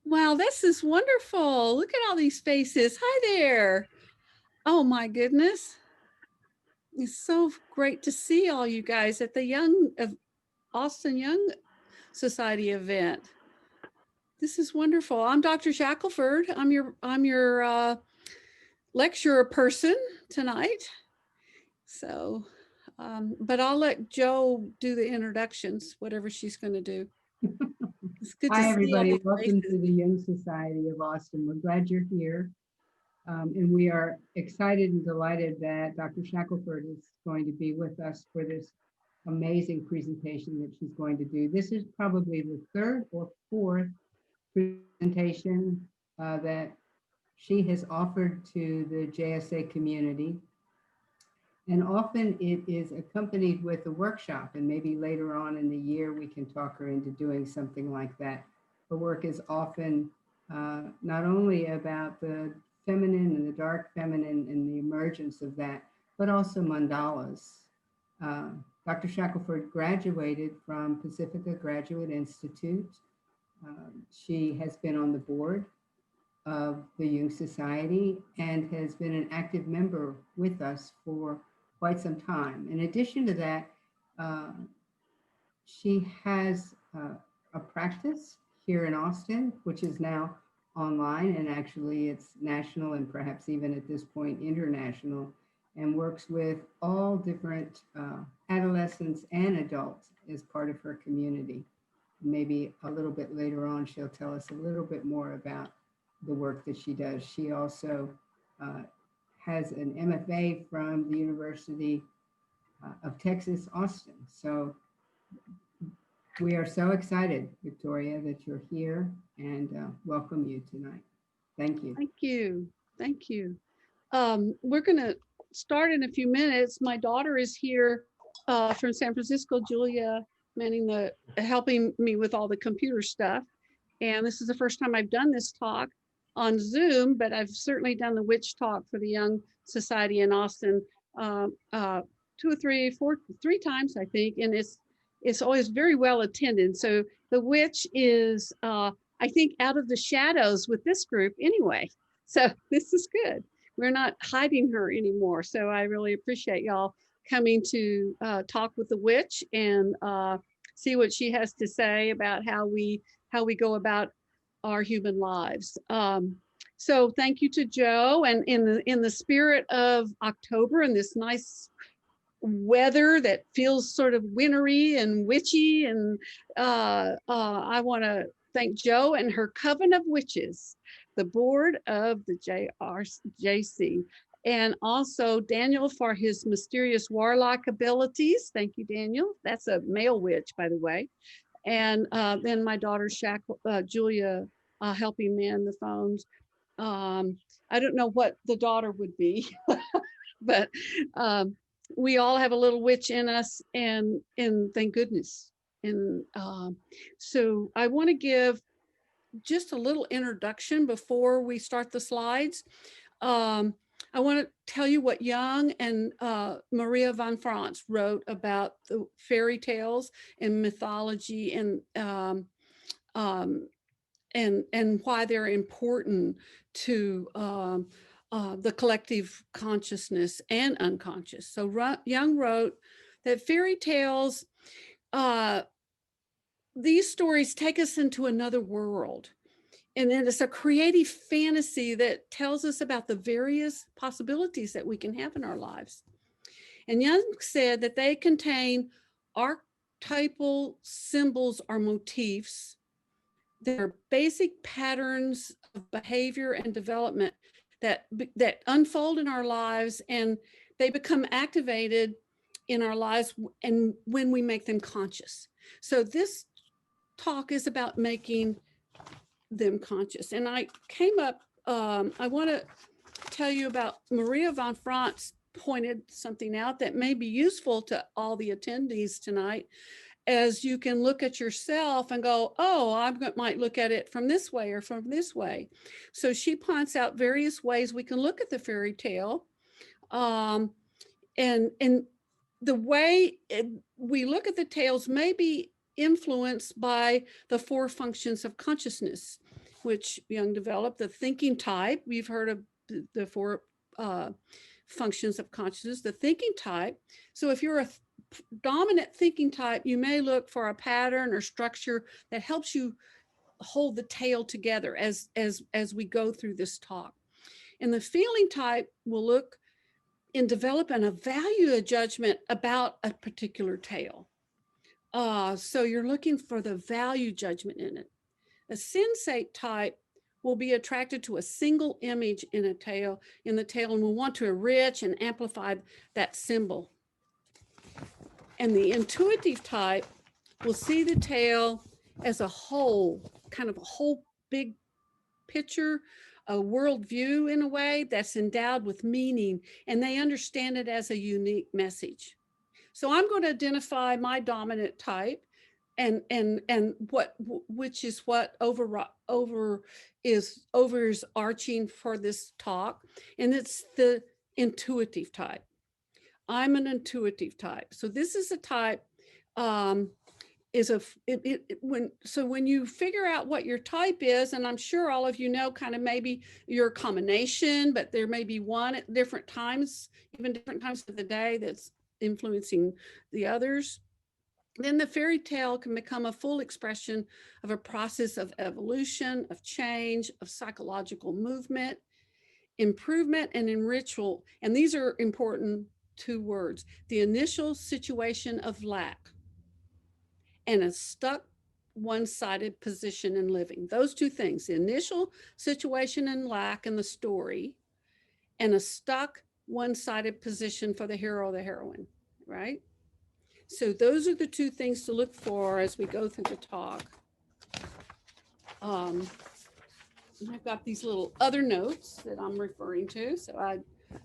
Wow, this is wonderful. Look at all these faces. Hi there. Oh my goodness. It's so great to see all you guys at the Austin Young Society event. This is wonderful. I'm Dr. Shackelford. I'm your lecturer person tonight. So, but I'll let Jo do the introductions, whatever she's going to do. It's good to Hi, see all everybody. these Welcome faces. to the Young Society of Austin. We're glad you're here. And we are excited and delighted that Dr. Shackelford is going to be with us for this amazing presentation that she's going to do. This is probably the third or fourth presentation that she has offered to the JSA community. And often it is accompanied with a workshop, and maybe later on in the year we can talk her into doing something like that. Her work is often not only about the feminine and the dark feminine and the emergence of that, but also mandalas. Dr. Shackelford graduated from Pacifica Graduate Institute. She has been on the board of the Jung Society and has been an active member with us for quite some time. In addition to that, she has a practice here in Austin, which is now online, and actually it's national and perhaps even at this point international, and works with all different adolescents and adults as part of her community. Maybe a little bit later on, she'll tell us a little bit more about the work that she does. She also has an MFA from the University of Texas, Austin. So we are so excited, Victoria, that you're here, and welcome you tonight. Thank you. Thank you. Thank you. We're going to start in a few minutes. My daughter is here from San Francisco, Julia, helping me with all the computer stuff. And this is the first time I've done this talk on Zoom, but I've certainly done the witch talk for the Young Society in Austin 2 or 3, 4, 3 times, I think. And it's always very well attended. So the witch is, I think, out of the shadows with this group anyway. So this is good. We're not hiding her anymore. So I really appreciate y'all coming to talk with the witch and see what she has to say about how we go about our human lives. So thank you to Jo, and in the spirit of October and this nice weather that feels sort of wintry and witchy, and I want to thank Jo and her coven of witches, the board of the JRJC, and also Daniel for his mysterious warlock abilities. Thank you, Daniel. That's a male witch, by the way. And then my daughter Julia helping man the phones. I don't know what the daughter would be, but we all have a little witch in us, and thank goodness. And so I want to give just a little introduction before we start the slides. I want to tell you what Jung and Maria von Franz wrote about the fairy tales and mythology, and why they're important to the collective consciousness and unconscious. So Jung wrote that fairy tales, these stories take us into another world. And then it's a creative fantasy that tells us about the various possibilities that we can have in our lives. And Jung said that they contain archetypal symbols or motifs. They're basic patterns of behavior and development that unfold in our lives, and they become activated in our lives and when we make them conscious. So this talk is about making them conscious. And I came up, I want to tell you about Maria von Franz pointed something out that may be useful to all the attendees tonight, as you can look at yourself and go, oh, I might look at it from this way or from this way. So she points out various ways we can look at the fairy tale. And the way we look at the tales may be influenced by the 4 functions of consciousness, which Jung developed, the thinking type. We've heard of the four functions of consciousness, the thinking type. So if you're a dominant thinking type, you may look for a pattern or structure that helps you hold the tale together as we go through this talk. And the feeling type will look in developing a value, a judgment about a particular tale. So you're looking for the value judgment in it. A sensate type will be attracted to a single image in the tale and will want to enrich and amplify that symbol. And the intuitive type will see the tale as a whole, kind of a whole big picture, a worldview in a way that's endowed with meaning, and they understand it as a unique message. So I'm going to identify my dominant type and which is what is arching for this talk, and it's the intuitive type. I'm an intuitive type. So this is a type when you figure out what your type is, and I'm sure all of you know kind of maybe your combination, but there may be one at different times, even different times of the day that's influencing the others. Then the fairy tale can become a full expression of a process of evolution, of change, of psychological movement, improvement, and enrichment. And these are important two words: the initial situation of lack and a stuck one-sided position in living. Those two things, the initial situation and lack in the story, and a stuck one-sided position for the hero or the heroine, right? So those are the two things to look for as we go through the talk. I've got these little other notes that I'm referring to, so I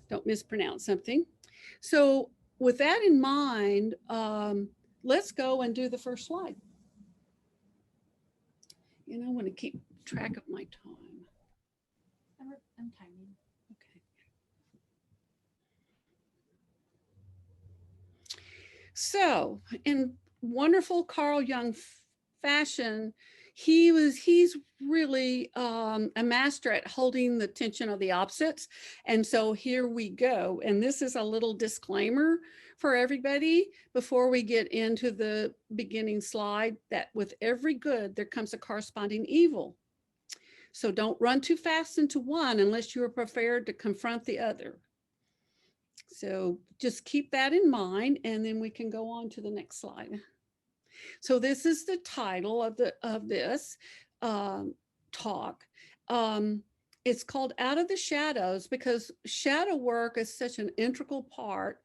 don't mispronounce something. So with that in mind, let's go and do the first slide. I want to keep track of my time. I'm timing. Okay. So in wonderful Carl Jung fashion, he's really a master at holding the tension of the opposites. And so here we go. And this is a little disclaimer for everybody before we get into the beginning slide, that with every good, there comes a corresponding evil. So don't run too fast into one unless you are prepared to confront the other. So just keep that in mind, and then we can go on to the next slide. So this is the title of this talk. It's called Out of the Shadows because shadow work is such an integral part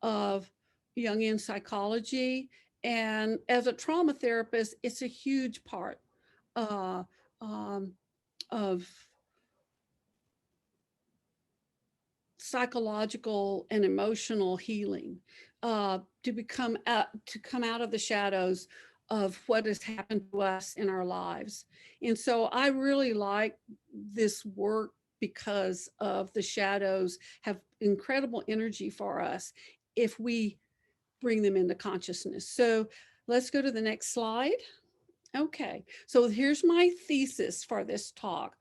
of Jungian psychology. And as a trauma therapist, it's a huge part of psychological and emotional healing, to come out of the shadows of what has happened to us in our lives. And so I really like this work because of the shadows have incredible energy for us if we bring them into consciousness. So let's go to the next slide. Okay, so here's my thesis for this talk.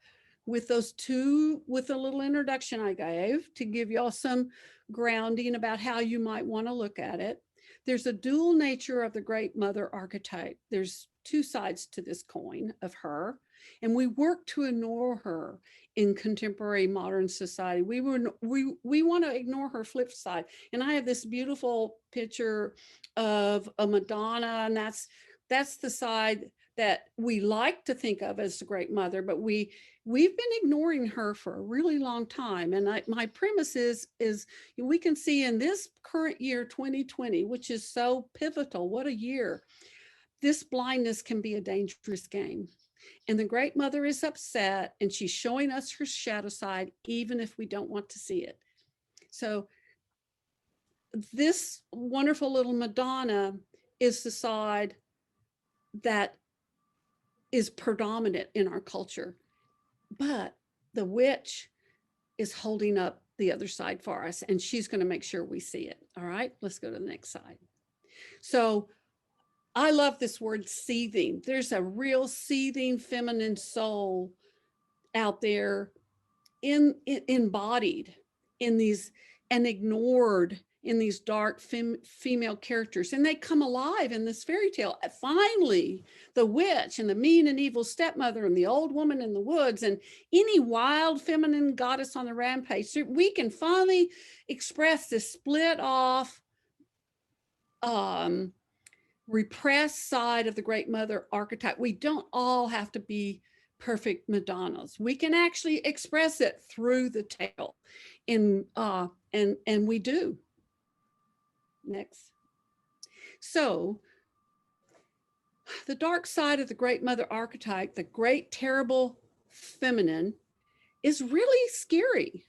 With the little introduction I gave to give y'all some grounding about how you might want to look at it. There's a dual nature of the great mother archetype. There's two sides to this coin of her, and we work to ignore her in contemporary modern society. We want to ignore her flip side. And I have this beautiful picture of a Madonna, and that's the side that we like to think of as the great mother, but we've been ignoring her for a really long time. And my premise is we can see in this current year, 2020, which is so pivotal, what a year, this blindness can be a dangerous game. And the great mother is upset, and she's showing us her shadow side, even if we don't want to see it. So this wonderful little Madonna is the side that is predominant in our culture, but the witch is holding up the other side for us, and she's going to make sure we see it. All right, let's go to the next slide. So I love this word seething. There's a real seething feminine soul out there embodied in these and ignored in these dark female characters, and they come alive in this fairy tale. Finally, the witch and the mean and evil stepmother and the old woman in the woods and any wild feminine goddess on the rampage, so we can finally express this split off repressed side of the great mother archetype. We don't all have to be perfect Madonnas. We can actually express it through the tale and we do. Next. So the dark side of the great mother archetype, the great terrible feminine, is really scary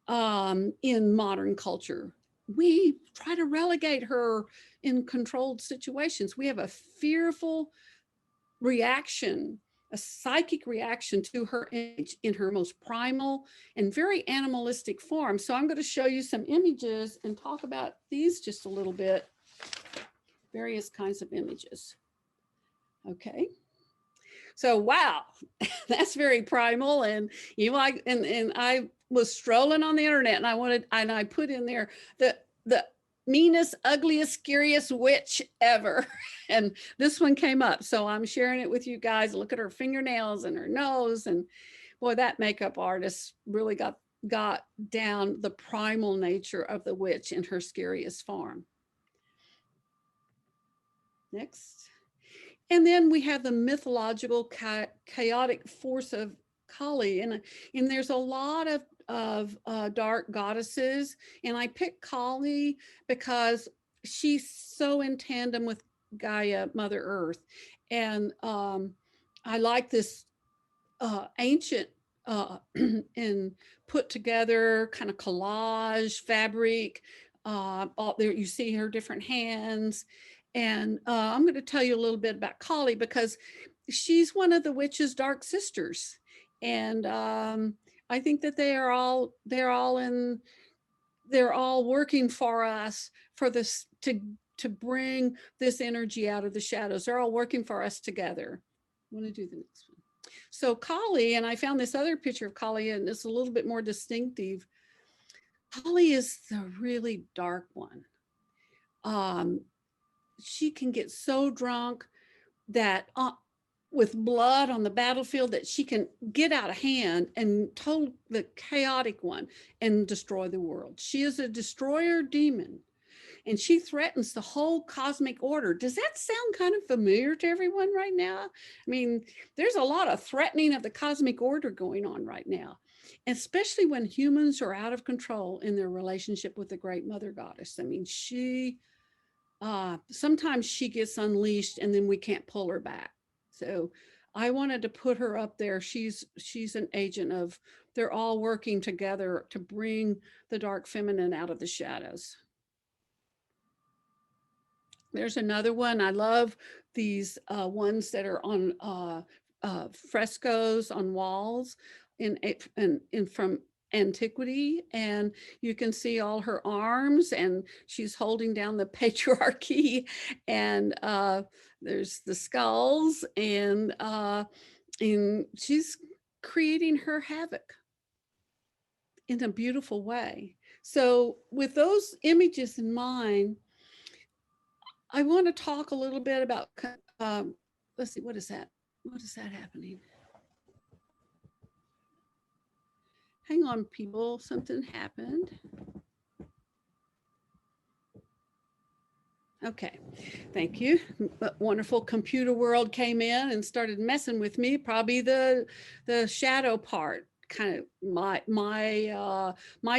in modern culture. We try to relegate her in controlled situations. We have a fearful reaction, a psychic reaction to her image in her most primal and very animalistic form. So I'm going to show you some images and talk about these just a little bit, various kinds of images. Okay. So, wow, that's very primal. And you like, and I was strolling on the internet and I put in there the meanest, ugliest, scariest witch ever. And this one came up. So I'm sharing it with you guys. Look at her fingernails and her nose. And boy, that makeup artist really got down the primal nature of the witch in her scariest form. Next. And then we have the mythological chaotic force of Kali. And there's a lot of dark goddesses. And I picked Kali because she's so in tandem with Gaia, Mother Earth. And I like this ancient and put together kind of collage fabric. All there you see her different hands. And I'm going to tell you a little bit about Kali because she's one of the witch's dark sisters. And I think that they're all working for us for this to bring this energy out of the shadows. They're all working for us together. I want to do the next one. So Kali, and I found this other picture of Kali, and it's a little bit more distinctive. Kali is the really dark one. She can get so drunk that with blood on the battlefield that she can get out of hand and told the chaotic one and destroy the world. She is a destroyer demon and she threatens the whole cosmic order. Does that sound kind of familiar to everyone right now? I mean, there's a lot of threatening of the cosmic order going on right now, especially when humans are out of control in their relationship with the great mother goddess. I mean, sometimes she gets unleashed and then we can't pull her back. So I wanted to put her up there. She's an agent of, they're all working together to bring the dark feminine out of the shadows. There's another one. I love these ones that are on frescoes on walls in from antiquity, and you can see all her arms and she's holding down the patriarchy, and there's the skulls, and she's creating her havoc in a beautiful way. So with those images in mind, I want to talk a little bit about let's see, what is that happening? Hang on, people, something happened. Okay, thank you. Wonderful computer world came in and started messing with me. Probably the shadow part, kind of my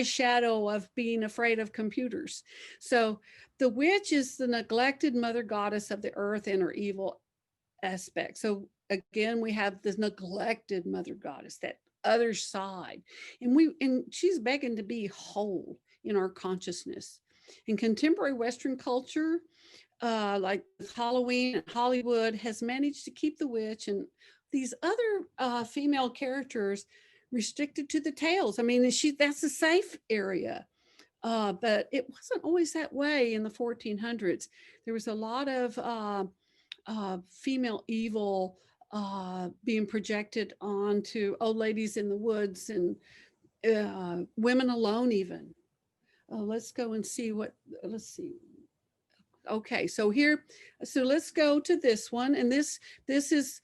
shadow of being afraid of computers. So the witch is the neglected mother goddess of the earth and her evil aspect. So again, we have this neglected mother goddess, that other side, and she's begging to be whole in our consciousness. In contemporary Western culture, like Halloween and Hollywood, has managed to keep the witch and these other female characters restricted to the tales. I mean, that's a safe area. But it wasn't always that way in the 1400s. There was a lot of female evil being projected onto old ladies in the woods and women alone even. Let's go and see what, let's see. Okay, so here, so let's go to this one. And this is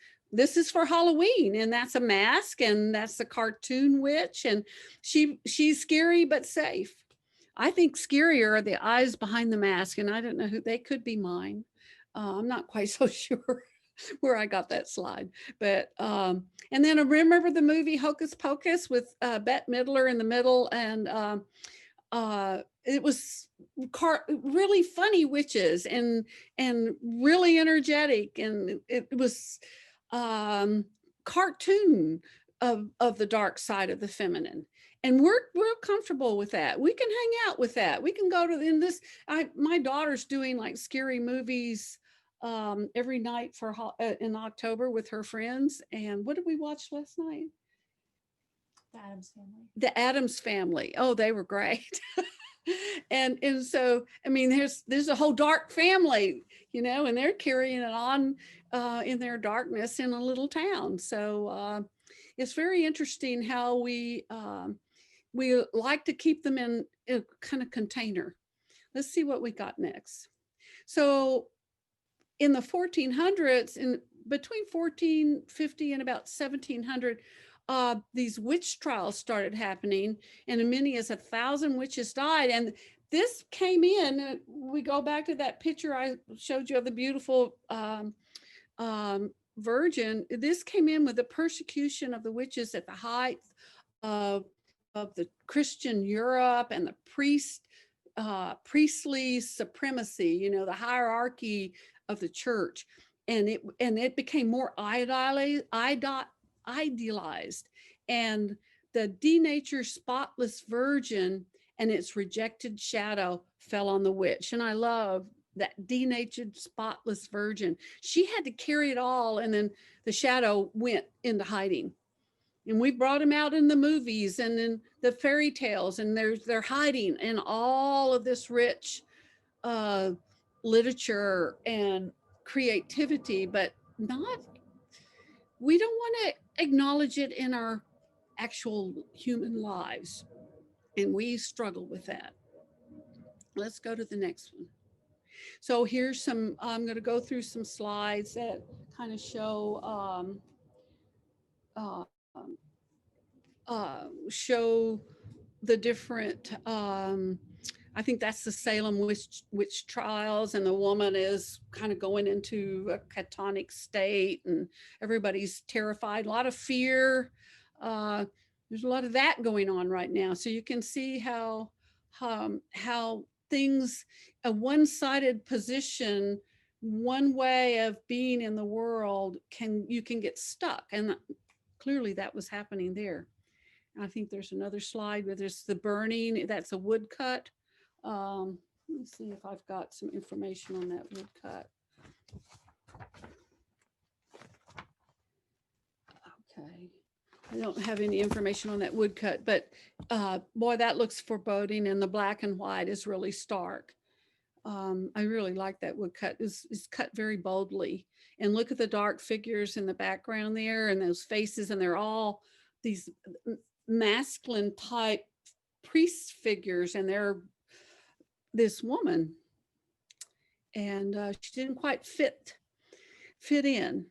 for Halloween, and that's a mask, and that's the cartoon witch, and she's scary but safe. I think scarier are the eyes behind the mask, and I don't know who they could be mine. I'm not quite so sure where I got that slide, but and then I remember the movie Hocus Pocus with Bette Midler in the middle, and it was really funny witches and really energetic, and it was cartoon of the dark side of the feminine. And we're comfortable with that. We can hang out with that. We can go to in this. My daughter's doing like scary movies every night for in October with her friends. And what did we watch last night? The Addams Family. The Addams Family. Oh, they were great. and so I mean, there's a whole dark family, you know, and they're carrying it on in their darkness in a little town. So it's very interesting how we like to keep them in a kind of container. Let's see what we got next. So in the 1400s, in between 1450 and about 1700, these witch trials started happening, and as many as 1,000 witches died. And this came in, we go back to that picture I showed you of the beautiful virgin. This came in with the persecution of the witches at the height of the Christian Europe and the priestly supremacy, you know, the hierarchy of the church. And it became more idealized, and the denatured spotless virgin and its rejected shadow fell on the witch. And I love that denatured spotless virgin. She had to carry it all, and then the shadow went into hiding. And we brought them out in the movies and in the fairy tales, and they're hiding in all of this rich literature and creativity, but we don't want to acknowledge it in our actual human lives. And we struggle with that. Let's go to the next one. So here's some, I'm going to go through some slides that kind of show show the different, I think that's the Salem witch trials, and the woman is kind of going into a catatonic state, and everybody's terrified, a lot of fear. There's a lot of that going on right now. So you can see how things, a one-sided position, one way of being in the world, you can get stuck. And clearly that was happening there. I think there's another slide where there's the burning, that's a woodcut. Let me see if I've got some information on that woodcut. Okay, I don't have any information on that woodcut, but boy, that looks foreboding, and the black and white is really stark. I really like that woodcut. It's cut very boldly, and look at the dark figures in the background there, and those faces, and they're all these masculine type priest figures, and they're this woman, and she didn't quite fit in.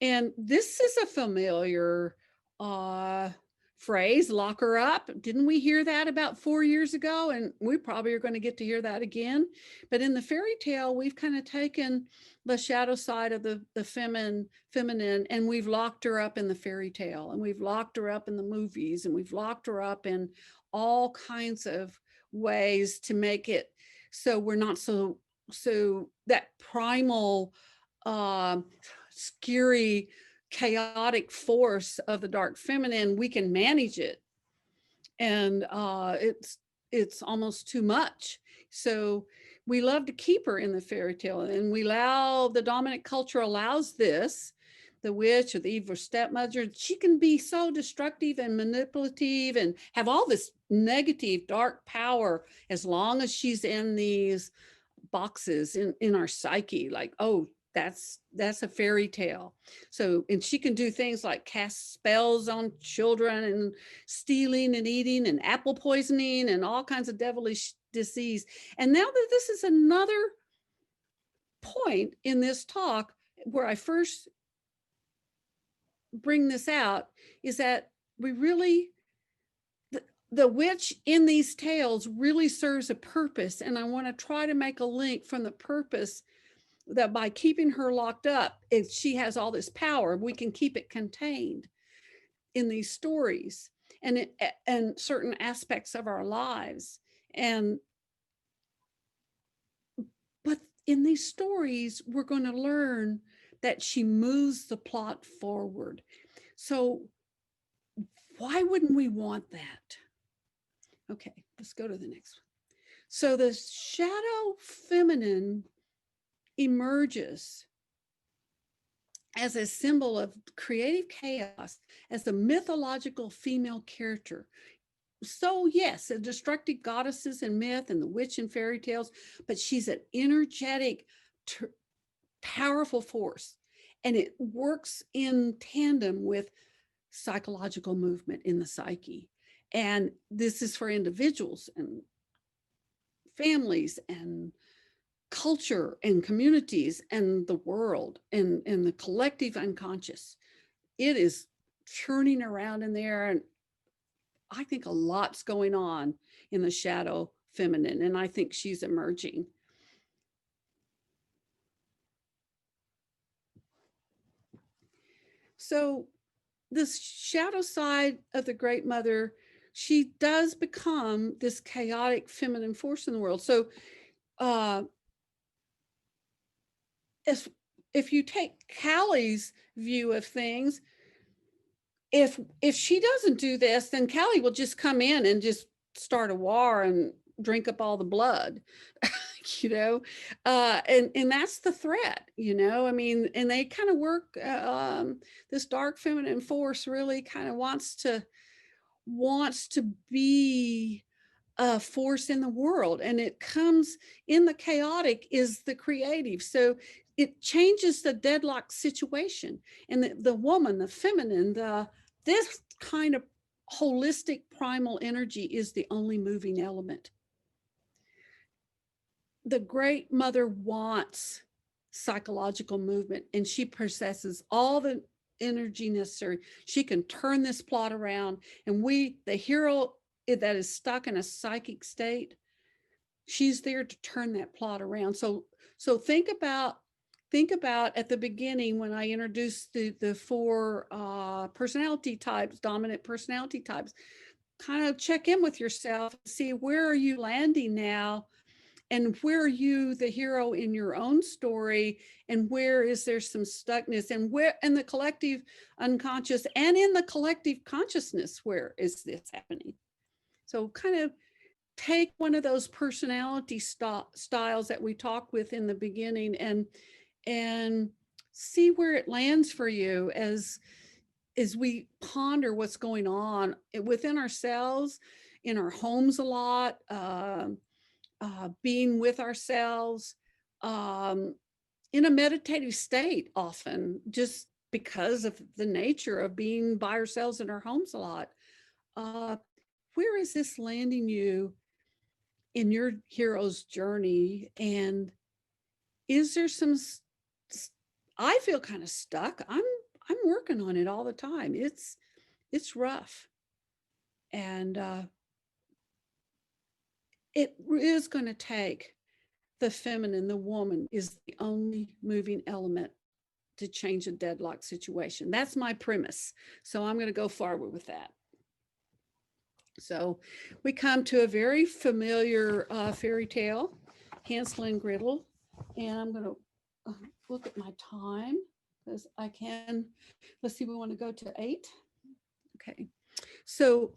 And this is a familiar phrase, lock her up. Didn't we hear that about 4 years ago? And we probably are going to get to hear that again. But in the fairy tale, we've kind of taken the shadow side of the feminine, and we've locked her up in the fairy tale, and we've locked her up in the movies, and we've locked her up in all kinds of ways to make it so we're not so that primal scary chaotic force of the dark feminine, we can manage it, and it's almost too much. So we love to keep her in the fairy tale, and the dominant culture allows this. The witch or the evil stepmother, she can be so destructive and manipulative and have all this negative dark power as long as she's in these boxes in our psyche, like, oh, that's a fairy tale. So, and she can do things like cast spells on children and stealing and eating and apple poisoning and all kinds of devilish disease. And now that this is another point in this talk where I first bring this out, is that we really, the witch in these tales really serves a purpose. And I want to try to make a link from the purpose that by keeping her locked up, if she has all this power, we can keep it contained in these stories and certain aspects of our lives. But in these stories, we're going to learn that she moves the plot forward. So why wouldn't we want that? Okay, let's go to the next one. So the shadow feminine emerges as a symbol of creative chaos, as the mythological female character. So yes, the destructive goddesses in myth and the witch in fairy tales, but she's an energetic, powerful force. And it works in tandem with psychological movement in the psyche. And this is for individuals and families and culture and communities and the world and the collective unconscious. It is churning around in there. And I think a lot's going on in the shadow feminine. And I think she's emerging. So this shadow side of the Great Mother, she does become this chaotic feminine force in the world. So if you take Callie's view of things, if she doesn't do this, then Callie will just come in and just start a war and drink up all the blood, you know, and that's the threat, you know. I mean, and they kind of work, this dark feminine force really kind of wants to be a force in the world, and it comes in the chaotic is the creative. So it changes the deadlock situation, and the woman, the feminine, this kind of holistic primal energy is the only moving element. The Great Mother wants psychological movement, and she possesses all the energy necessary. She can turn this plot around, and the hero that is stuck in a psychic state, she's there to turn that plot around. So think about at the beginning when I introduced the four personality types, dominant personality types. Kind of check in with yourself, see where are you landing now, and where are you the hero in your own story, and where is there some stuckness, and where in the collective unconscious and in the collective consciousness, where is this happening? So kind of take one of those personality styles that we talked with in the beginning and see where it lands for you as we ponder what's going on within ourselves, in our homes a lot, being with ourselves, in a meditative state often, just because of the nature of being by ourselves in our homes a lot. Where is this landing you in your hero's journey? And is there some, I feel kind of stuck. I'm working on it all the time. It's rough. And it is going to take the feminine, the woman is the only moving element to change a deadlock situation. That's my premise. So I'm going to go forward with that. So we come to a very familiar fairy tale, Hansel and Gretel. And I'm going to look at my time because I can, let's see, we want to go to 8. Okay. So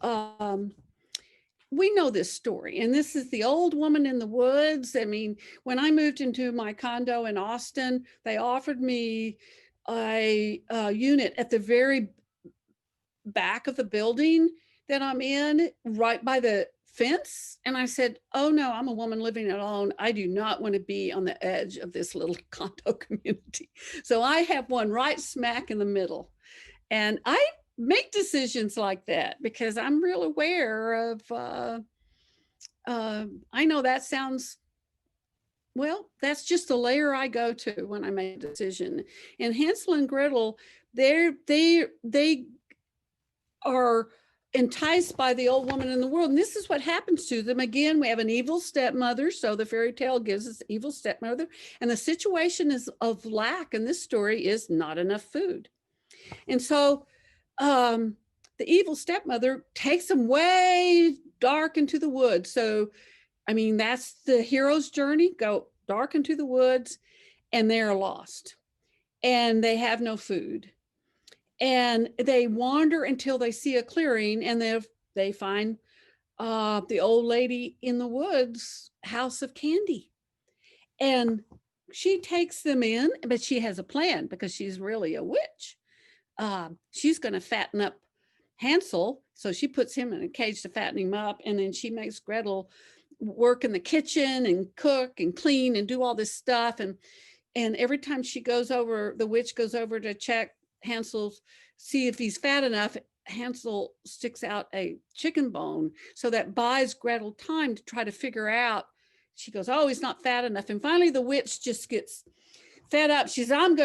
we know this story, and this is the old woman in the woods. I mean, when I moved into my condo in Austin, they offered me a unit at the very back of the building that I'm in, right by the fence? And I said, oh no, I'm a woman living alone. I do not want to be on the edge of this little condo community. So I have one right smack in the middle. And I make decisions like that because I'm real aware of, I know that sounds, well, that's just the layer I go to when I make a decision. And Hansel and Gretel, they are enticed by the old woman in the world. And this is what happens to them. Again, we have an evil stepmother. So the fairy tale gives us evil stepmother. And the situation is of lack in this story is not enough food. And so the evil stepmother takes them way dark into the woods. So, I mean, that's the hero's journey, go dark into the woods, and they're lost and they have no food. And they wander until they see a clearing, and they find the old lady in the woods house of candy. And she takes them in, but she has a plan because she's really a witch. She's going to fatten up Hansel. So she puts him in a cage to fatten him up. And then she makes Gretel work in the kitchen and cook and clean and do all this stuff. And every time she goes over, the witch goes over to check Hansel's, see if he's fat enough, Hansel sticks out a chicken bone. So that buys Gretel time to try to figure out. She goes, oh, he's not fat enough. And finally the witch just gets fed up. She's, let's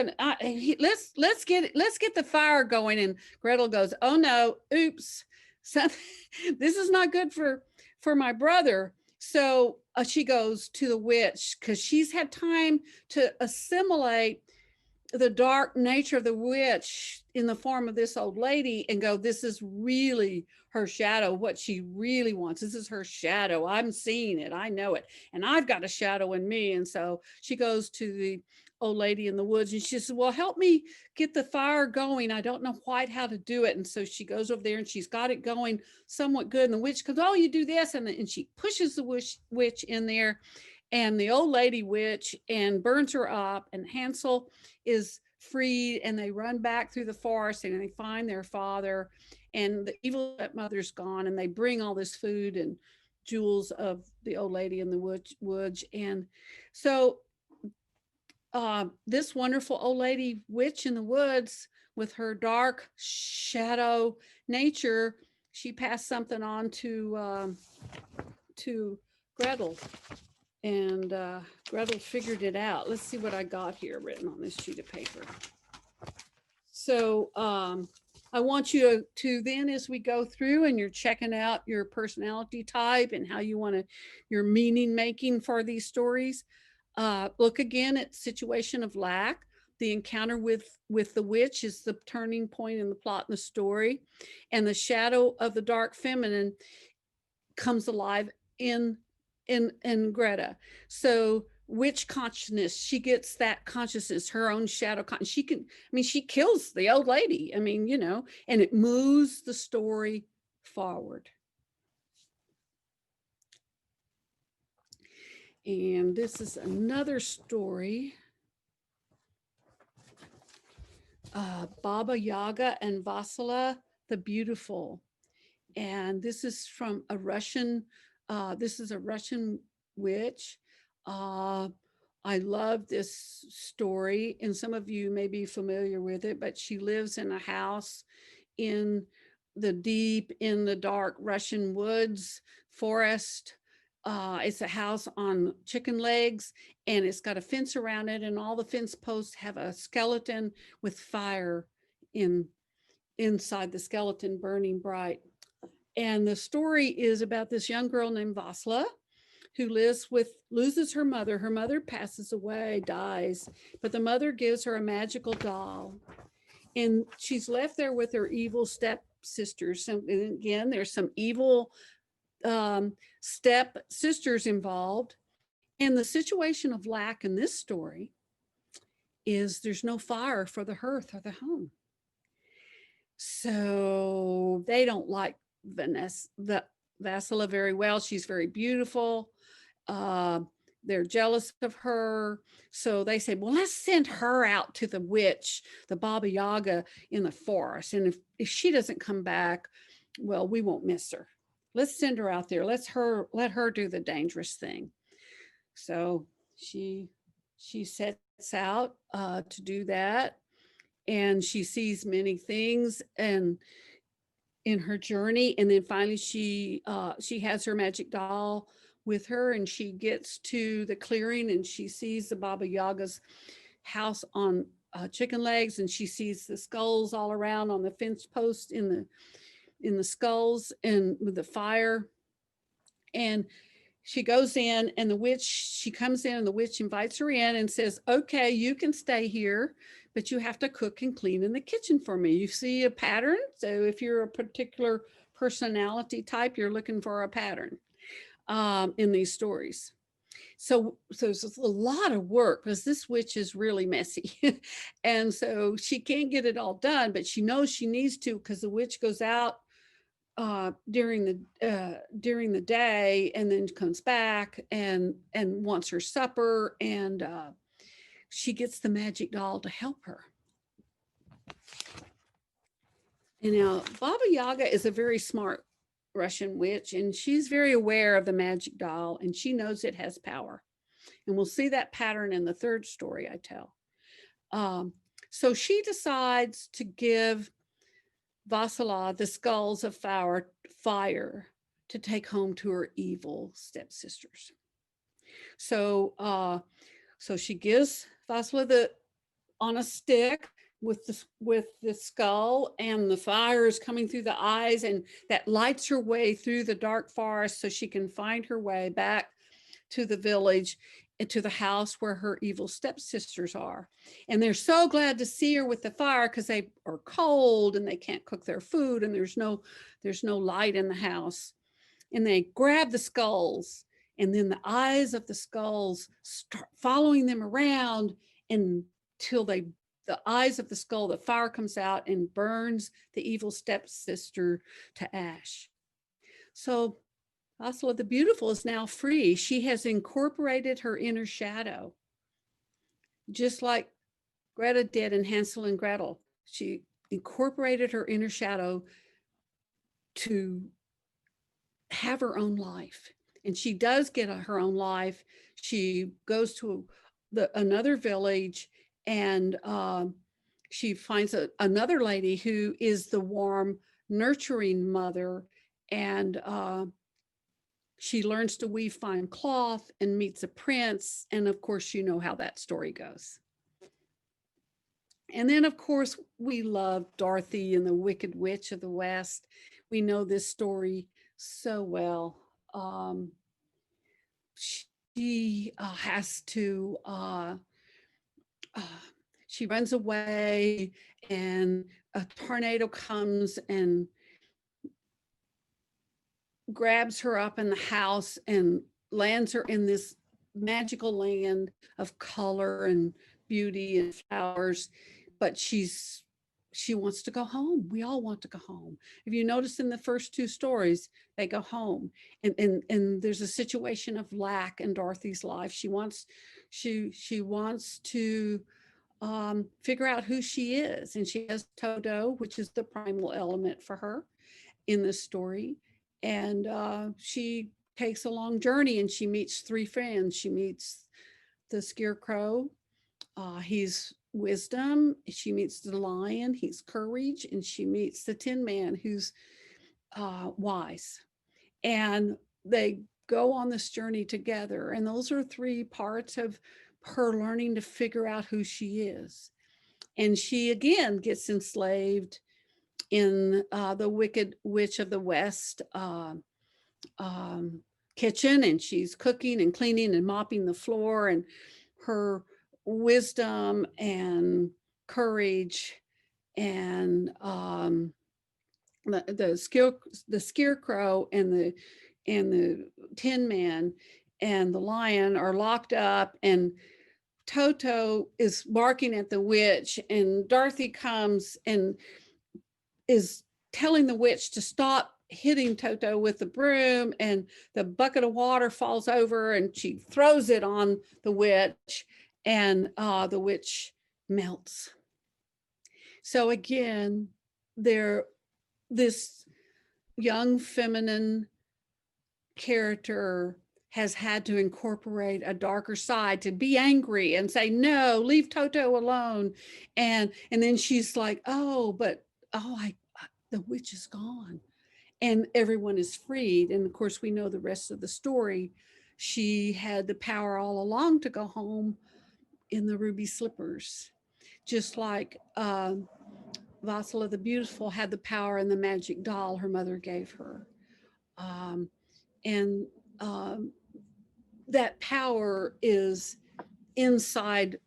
get the fire going. And Gretel goes, oh no, oops, this is not good for my brother. So she goes to the witch because she's had time to assimilate the dark nature of the witch in the form of this old lady and go, this is really her shadow, what she really wants. This is her shadow. I'm seeing it. I know it. And I've got a shadow in me. And so she goes to the old lady in the woods and she says, well, help me get the fire going. I don't know quite how to do it. And so she goes over there and she's got it going somewhat good. And the witch goes, oh, you do this. And she pushes the witch in there, and the old lady witch, and burns her up, and Hansel is freed, and they run back through the forest and they find their father, and the evil stepmother's gone, and they bring all this food and jewels of the old lady in the woods. And so this wonderful old lady witch in the woods with her dark shadow nature, she passed something on to Gretel. And Gretel figured it out. Let's see what I got here written on this sheet of paper. So I want you to then, as we go through and you're checking out your personality type and how you want to, your meaning making for these stories, look again at situation of lack. The encounter with the witch is the turning point in the plot in the story. And the shadow of the dark feminine comes alive in Greta. So witch consciousness, she gets that consciousness, her own shadow. She can, I mean, she kills the old lady. I mean, you know, and it moves the story forward. And this is another story. Baba Yaga and Vasilisa the Beautiful. And this is from a Russian, this is a Russian witch. I love this story, and some of you may be familiar with it, but she lives in a house in the dark Russian woods, forest. It's a house on chicken legs, and it's got a fence around it, and all the fence posts have a skeleton with fire inside the skeleton burning bright. And the story is about this young girl named Vasilisa who loses her mother. Her mother passes away, dies, but the mother gives her a magical doll. And she's left there with her evil stepsisters. So, and again, there's some evil step sisters involved. And the situation of lack in this story is there's no fire for the hearth or the home. So they don't like Vasilisa very well. She's very beautiful. They're jealous of her. So they say, well, let's send her out to the witch, the Baba Yaga in the forest. And if she doesn't come back, well, we won't miss her. let's send her out there. Let her do the dangerous thing. So she sets out to do that, and she sees many things and in her journey, and then finally she has her magic doll with her, and she gets to the clearing and she sees the Baba Yaga's house on chicken legs, and she sees the skulls all around on the fence post in the skulls and with the fire. And she goes in, and she comes in, and the witch invites her in and says, okay, you can stay here, but you have to cook and clean in the kitchen for me. You see a pattern. So if you're a particular personality type, you're looking for a pattern in these stories. So there's a lot of work because this witch is really messy. And so she can't get it all done, but she knows she needs to, because the witch goes out during the day and then comes back and wants her supper, and she gets the magic doll to help her. And now Baba Yaga is a very smart Russian witch, and she's very aware of the magic doll, and she knows it has power. And we'll see that pattern in the third story I tell. So she decides to give Vasilisa the skulls of fire to take home to her evil stepsisters. So she gives Vasilisa on a stick with the skull, and the fire is coming through the eyes, and that lights her way through the dark forest so she can find her way back to the village and to the house where her evil stepsisters are. And they're so glad to see her with the fire because they are cold and they can't cook their food, and there's no light in the house. And they grab the skulls, and then the eyes of the skulls start following them around until the eyes of the skull, the fire comes out and burns the evil stepsister to ash. So Vasilisa the Beautiful is now free. She has incorporated her inner shadow, just like Greta did in Hansel and Gretel. She incorporated her inner shadow to have her own life. And she does get her own life. She goes to another village, and she finds another lady who is the warm, nurturing mother, and she learns to weave fine cloth and meets a prince. And of course, you know how that story goes. And then, of course, we love Dorothy and the Wicked Witch of the West. We know this story so well. She has to, she runs away, and a tornado comes and grabs her up in the house and lands her in this magical land of color and beauty and flowers. But she wants to go home. We all want to go home. If you notice in the first two stories, they go home, and there's a situation of lack in Dorothy's life. She wants to figure out who she is, and she has Toto, which is the primal element for her in this story. And she takes a long journey, and she meets three friends. She meets the Scarecrow. He's wisdom. She meets the lion. He's courage. And she meets the Tin Man, who's wise. And they go on this journey together. And those are three parts of her learning to figure out who she is. And she, again, gets enslaved in the Wicked Witch of the West kitchen, and she's cooking and cleaning and mopping the floor, and her wisdom and courage and the Scarecrow and the Tin Man and the lion are locked up, and Toto is barking at the witch, and Dorothy comes and is telling the witch to stop hitting Toto with the broom, and the bucket of water falls over, and she throws it on the witch, and the witch melts. So again, this young feminine character has had to incorporate a darker side, to be angry and say, no, leave Toto alone. And then she's like, oh, but, the witch is gone. And everyone is freed. And of course, we know the rest of the story. She had the power all along to go home in the ruby slippers, just like Vasilisa the Beautiful had the power in the magic doll her mother gave her. And that power is inside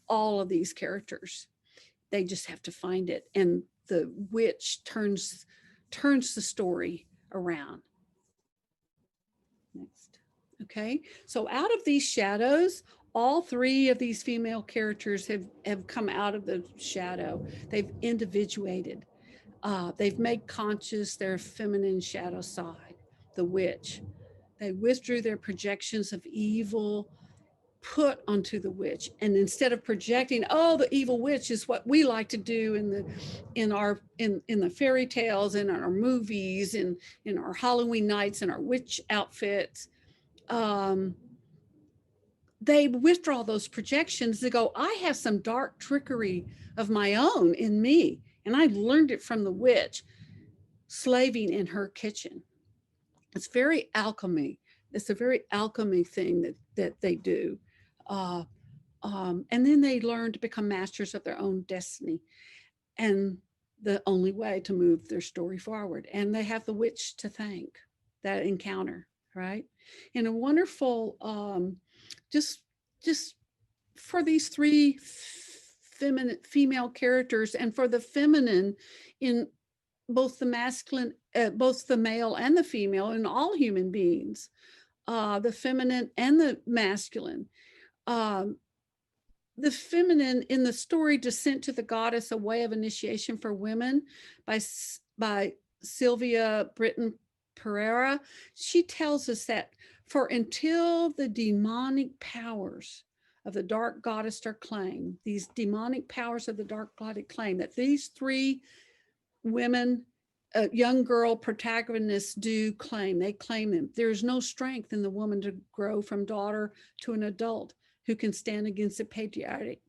all of these characters. They just have to find it. And the witch turns the story around. Next. Okay, so out of these shadows, all three of these female characters have come out of the shadow. They've individuated. They've made conscious their feminine shadow side, the witch. They withdrew their projections of evil put onto the witch, and instead of projecting, oh, the evil witch is what we like to do in the fairy tales, in our movies, in our Halloween nights, in our witch outfits, they withdraw those projections to go, I have some dark trickery of my own in me, and I learned it from the witch slaving in her kitchen. It's very alchemy. It's a very alchemy thing that they do. And then they learn to become masters of their own destiny, and the only way to move their story forward. And they have the witch to thank, that encounter, right? And a wonderful, just for these three female characters, and for the feminine in both the masculine, both the male and the female, in all human beings, the feminine and the masculine. The feminine in the story Descent to the Goddess, A Way of Initiation for Women by Sylvia Britton Pereira, she tells us that for until the demonic powers of the dark goddess are claimed, these demonic powers of the dark goddess claim that these three women, young girl protagonists do claim, they claim them. There is no strength in the woman to grow from daughter to an adult who can stand against the patriarchy.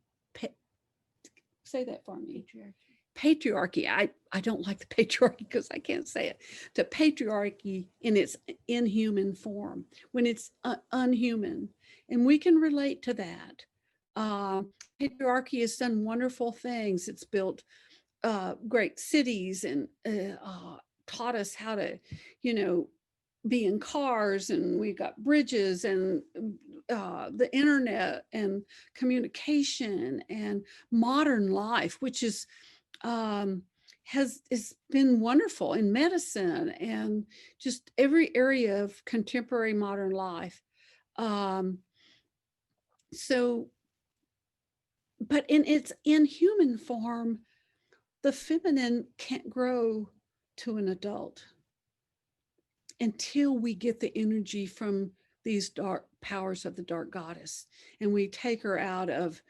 Say that for me. Patriarchy. I don't like the patriarchy because I can't say it. The patriarchy in its inhuman form, when it's unhuman. And we can relate to that. Patriarchy has done wonderful things. It's built great cities and taught us how to, be in cars, and we got bridges and the internet and communication and modern life, which is has been wonderful in medicine and just every area of contemporary modern life. So, but in its inhuman form, the feminine can't grow to an adult until we get the energy from these dark powers of the dark goddess, and we take her out of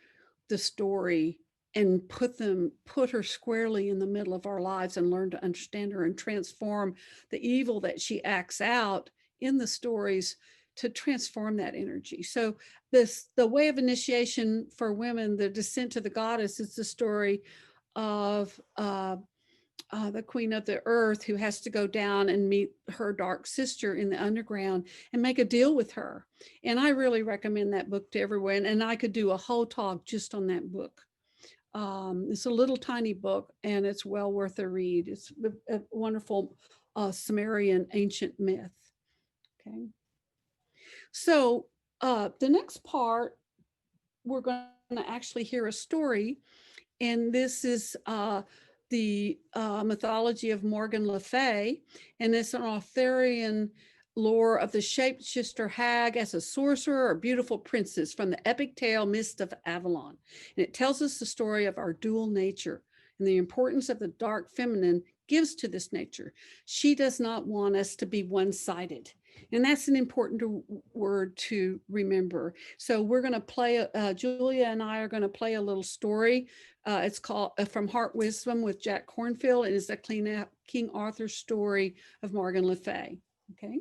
the story and put her squarely in the middle of our lives, and learn to understand her and transform the evil that she acts out in the stories to transform that energy. So the Way of Initiation for Women, the Descent to the Goddess, is the story of the Queen of the Earth, who has to go down and meet her dark sister in the underground and make a deal with her. And I really recommend that book to everyone. And I could do a whole talk just on that book. It's a little tiny book, and it's well worth a read. It's a wonderful Sumerian ancient myth. Okay. So the next part, we're going to actually hear a story. And this is the mythology of Morgan Le Fay, and it's an Arthurian lore of the shapeshifter hag as a sorcerer or beautiful princess from the epic tale Mist of Avalon. And it tells us the story of our dual nature and the importance of the dark feminine gives to this nature. She does not want us to be one-sided. And that's an important word to remember. So we're going to play, Julia and I are going to play a little story. It's called From Heart Wisdom with Jack Cornfield. It is a King Arthur story of Morgan Le Fay. Okay.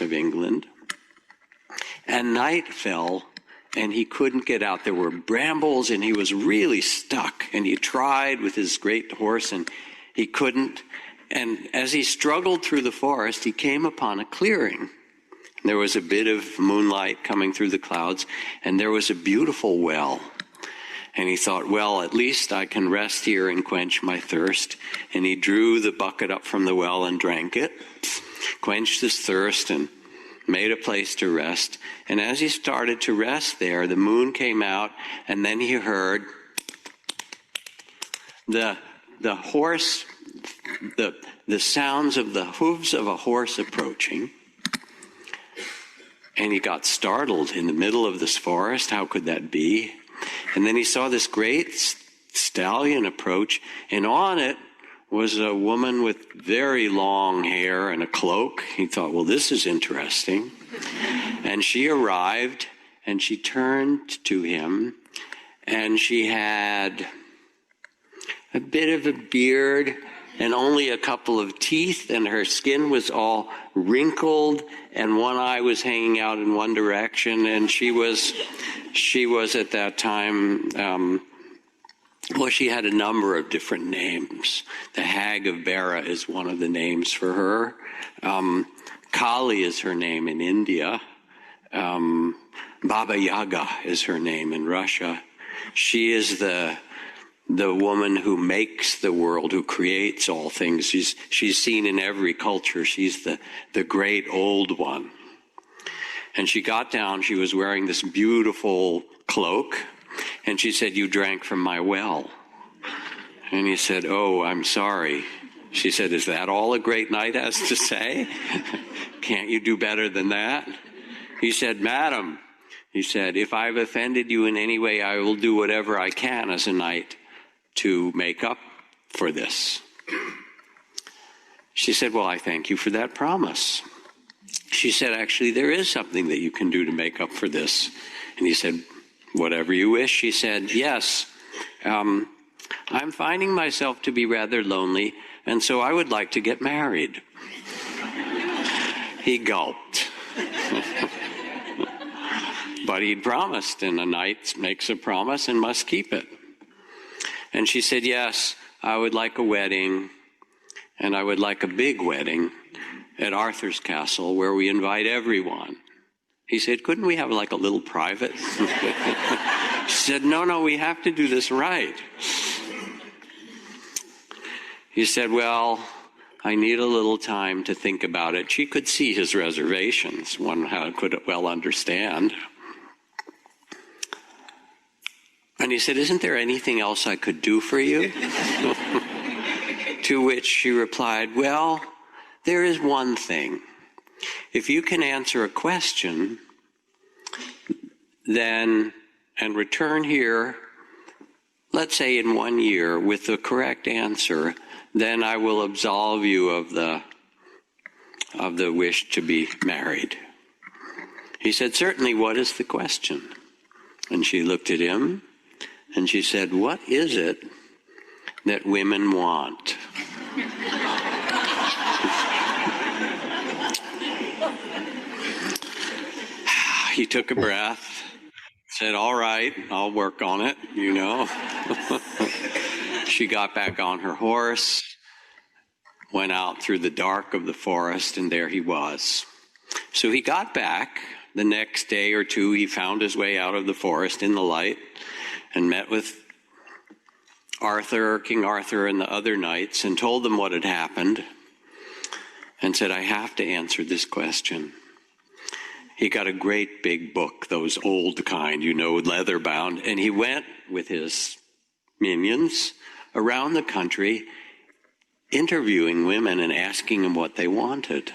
parts of England. And night fell, and he couldn't get out. There were brambles, and he was really stuck. And he tried with his great horse, and he couldn't. And as he struggled through the forest, he came upon a clearing. There was a bit of moonlight coming through the clouds, and there was a beautiful well. And he thought, well, at least I can rest here and quench my thirst. And he drew the bucket up from the well and drank it, quenched his thirst, and made a place to rest. And as he started to rest there, the moon came out, and then he heard the horse, the sounds of the hooves of a horse approaching. And he got startled in the middle of this forest. How could that be? And then he saw this great stallion approach, and on it was a woman with very long hair and a cloak. He thought, well, this is interesting. And she arrived, and she turned to him, and she had a bit of a beard and only a couple of teeth, and her skin was all wrinkled, and one eye was hanging out in one direction, and she was at that time, well, she had a number of different names. The Hag of Bara is one of the names for her. Kali is her name in India. Baga Yaga is her name in Russia. She is the woman who makes the world, who creates all things. She's seen in every culture. She's the great old one. And she got down. She was wearing this beautiful cloak. And she said, you drank from my well. And he said, oh, I'm sorry. She said, is that all a great knight has to say? Can't you do better than that? He said, madam, he said, if I've offended you in any way, I will do whatever I can as a knight to make up for this. She said, well, I thank you for that promise. She said, actually, there is something that you can do to make up for this. And he said, whatever you wish. She said, yes, I'm finding myself to be rather lonely, and so I would like to get married. He gulped. But he'd promised, and a knight makes a promise and must keep it. And she said, yes, I would like a wedding, and I would like a big wedding at Arthur's castle where we invite everyone. He said, couldn't we have like a little private? She said, no, we have to do this right. He said, well, I need a little time to think about it. She could see his reservations, one could well understand. And he said, isn't there anything else I could do for you? To which she replied, well, there is one thing. If you can answer a question, then, and return here, let's say in 1 year, with the correct answer, then I will absolve you of the wish to be married. He said, certainly, what is the question? And she looked at him, and she said, what is it that women want? He took a breath, said, all right, I'll work on it, you know. She got back on her horse, went out through the dark of the forest, and there he was. So he got back. The next day or two, he found his way out of the forest in the light and met with King Arthur and the other knights, and told them what had happened and said, I have to answer this question. He got a great big book, those old kind, you know, leather bound, and he went with his minions around the country interviewing women and asking them what they wanted.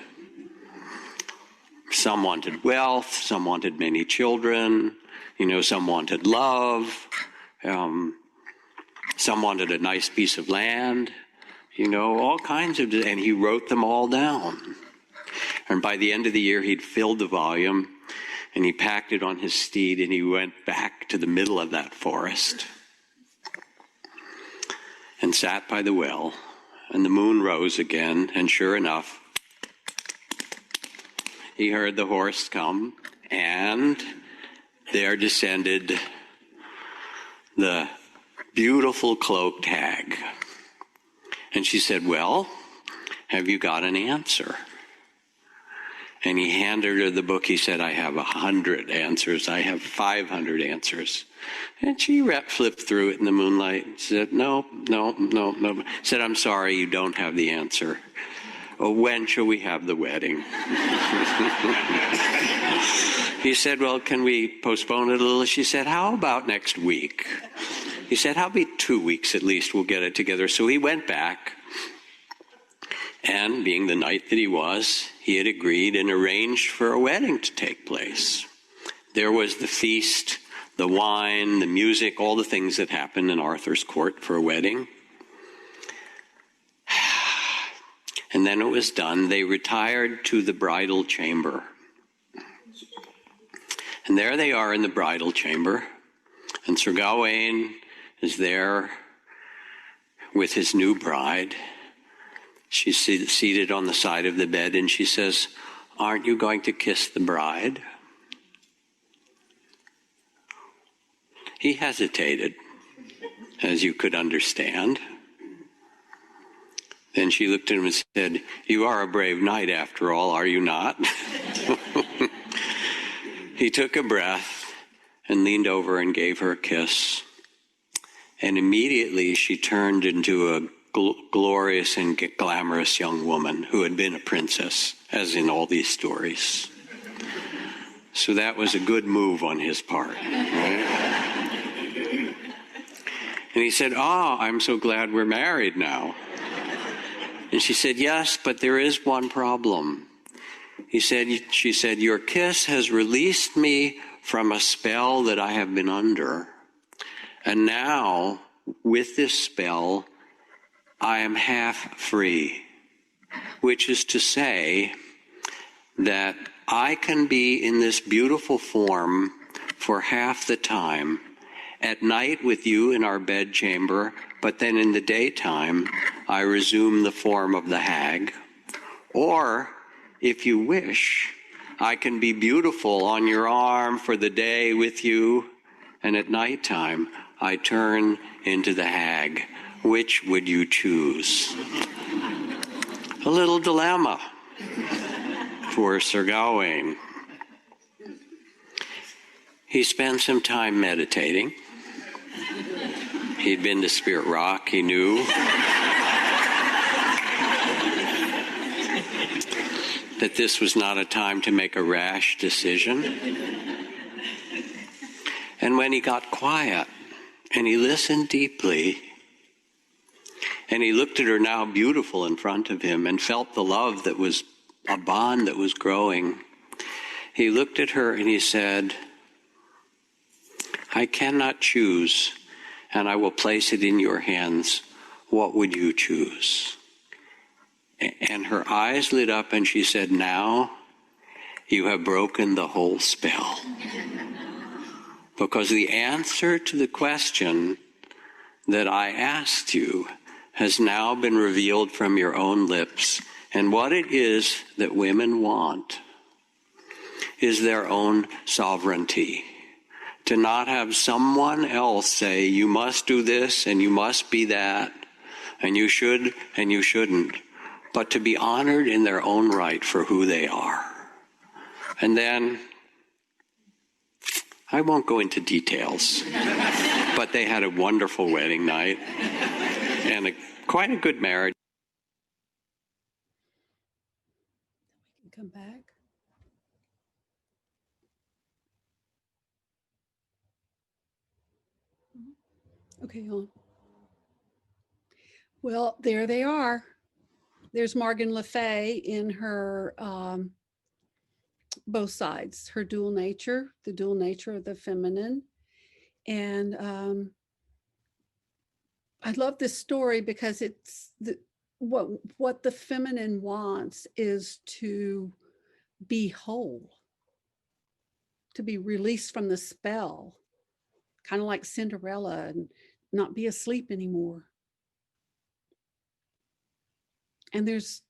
Some wanted wealth, some wanted many children, you know, some wanted love, some wanted a nice piece of land, you know, all kinds of, and he wrote them all down. And by the end of the year, he'd filled the volume, and he packed it on his steed, and he went back to the middle of that forest and sat by the well. And the moon rose again, and sure enough, he heard the horse come, and there descended the beautiful cloaked hag. And she said, well, have you got an answer? And he handed her the book. He said, I have 100 answers. I have 500 answers. And she flipped through it in the moonlight and said, no. Said, I'm sorry, you don't have the answer. Oh, when shall we have the wedding? He said, well, can we postpone it a little? She said, how about next week? He said, how about 2 weeks at least, we'll get it together. So he went back, and being the knight that he was, he had agreed and arranged for a wedding to take place. There was the feast, the wine, the music, all the things that happen in Arthur's court for a wedding. And then it was done. They retired to the bridal chamber. And there they are in the bridal chamber. And Sir Gawain is there with his new bride. She's seated on the side of the bed, and she says, aren't you going to kiss the bride? He hesitated, as you could understand. Then she looked at him and said, you are a brave knight after all, are you not? He took a breath and leaned over and gave her a kiss. And immediately she turned into a glorious and glamorous young woman who had been a princess, as in all these stories. So that was a good move on his part, right? And he said, I'm so glad we're married now. And she said, yes, but there is one problem. She said, your kiss has released me from a spell that I have been under. And now, with this spell, I am half free, which is to say that I can be in this beautiful form for half the time, at night with you in our bedchamber, but then in the daytime, I resume the form of the hag. Or, if you wish, I can be beautiful on your arm for the day with you, and at nighttime, I turn into the hag. Which would you choose? A little dilemma for Sir Gawain. He spent some time meditating. He'd been to Spirit Rock, he knew. That this was not a time to make a rash decision. And when he got quiet and he listened deeply, and he looked at her now beautiful in front of him and felt the love that was a bond that was growing, he looked at her and he said, I cannot choose, and I will place it in your hands. What would you choose? And her eyes lit up and she said, now you have broken the whole spell. Because the answer to the question that I asked you has now been revealed from your own lips. And what it is that women want is their own sovereignty. To not have someone else say, you must do this and you must be that, and you should and you shouldn't, but to be honored in their own right for who they are. And then, I won't go into details, but they had a wonderful wedding night and quite a good marriage. Come back. Okay, on. Well, there they are. There's Morgan Le Fay in her both sides, her dual nature, the dual nature of the feminine. And I love this story because it's what the feminine wants is to be whole, to be released from the spell, kind of like Cinderella, and not be asleep anymore. And there's,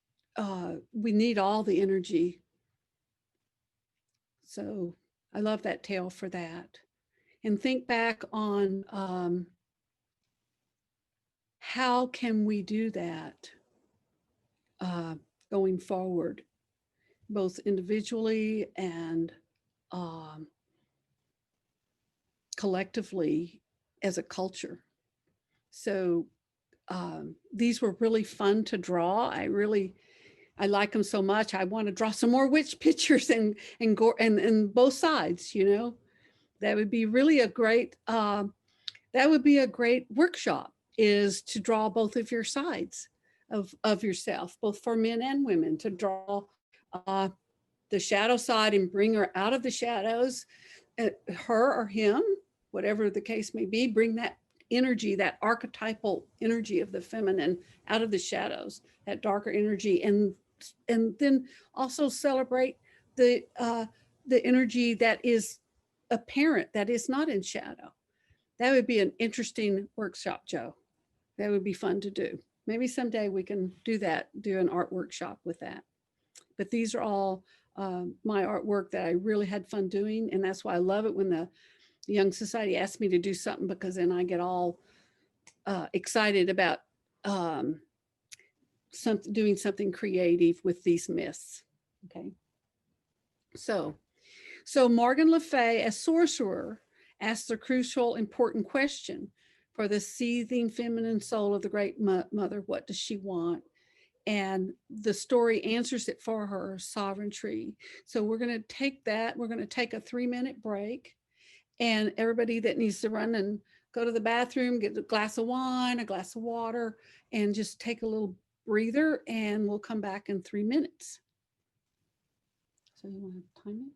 we need all the energy So I love that tale for that. And think back on how can we do that going forward, both individually and collectively as a culture. So these were really fun to draw. I like them so much. I want to draw some more witch pictures and both sides, you know. That would be really a great workshop, is to draw both of your sides of yourself, both for men and women, to draw the shadow side and bring her out of the shadows, her or him, whatever the case may be, bring that energy, that archetypal energy of the feminine out of the shadows, that darker energy, and then also celebrate the energy that is apparent, that is not in shadow. That would be an interesting workshop, Joe. That would be fun to do. Maybe someday we can do that, do an art workshop with that. But these are all my artwork that I really had fun doing. And that's why I love it when the Young Society asks me to do something, because then I get all excited about doing something creative with these myths. Okay. So Morgan Le Fay, as sorcerer, asks the crucial, important question for the seething feminine soul of the great mother. What does she want? And the story answers it for her, sovereignty. So we're going to take that. We're going to take a 3-minute break. And everybody that needs to run and go to the bathroom, get a glass of wine, a glass of water, and just take a little breather, and we'll come back in 3 minutes. So you want to time it?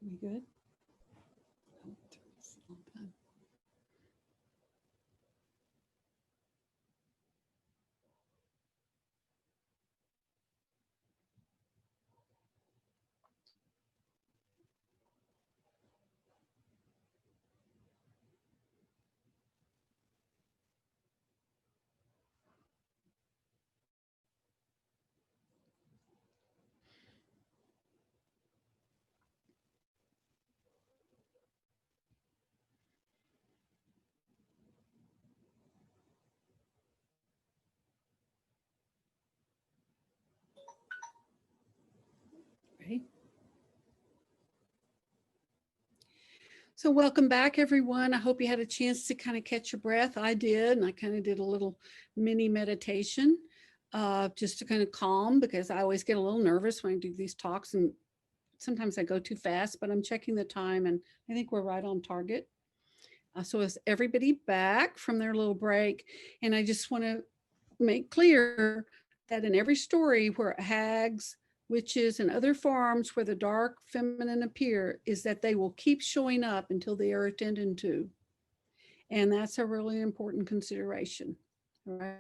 We good? Ready? So welcome back, everyone. I hope you had a chance to kind of catch your breath. I did, and I kind of did a little mini meditation just to kind of calm, because I always get a little nervous when I do these talks, and sometimes I go too fast, but I'm checking the time, and I think we're right on target. So is everybody back from their little break? And I just want to make clear that in every story where hags, witches, and other forms where the dark feminine appear, is that they will keep showing up until they are attended to. And that's a really important consideration. All right.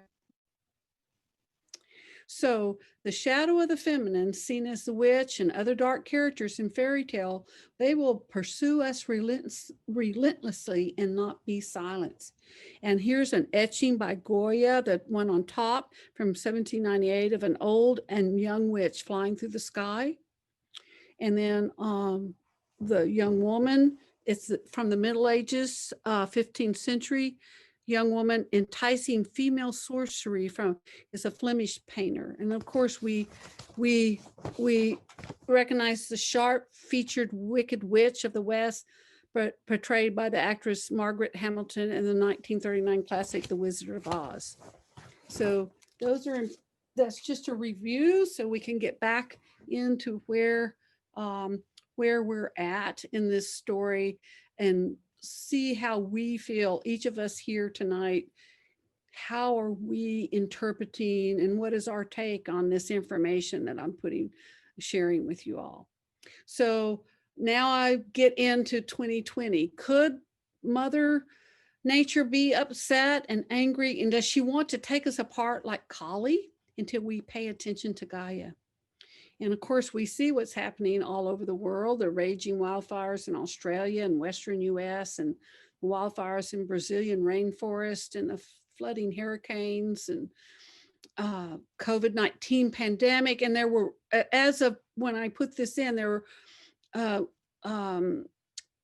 So the shadow of the feminine, seen as the witch and other dark characters in fairy tale, they will pursue us relentlessly and not be silenced. And here's an etching by Goya, the one on top from 1798, of an old and young witch flying through the sky. And then the young woman, it's from the Middle Ages, 15th century, young woman enticing female sorcery from, is a Flemish painter. And of course we recognize the sharp featured wicked witch of the West, but portrayed by the actress Margaret Hamilton in the 1939 classic, The Wizard of Oz. So that's just a review so we can get back into where we're at in this story and see how we feel, each of us here tonight, how are we interpreting and what is our take on this information that I'm sharing with you all. So now I get into 2020. Could Mother Nature be upset and angry? And does she want to take us apart like Kali until we pay attention to Gaia? And of course, we see what's happening all over the world, the raging wildfires in Australia and Western US, and wildfires in Brazilian rainforest, and the flooding hurricanes, and COVID-19 pandemic. And there were, as of when I put this in, there were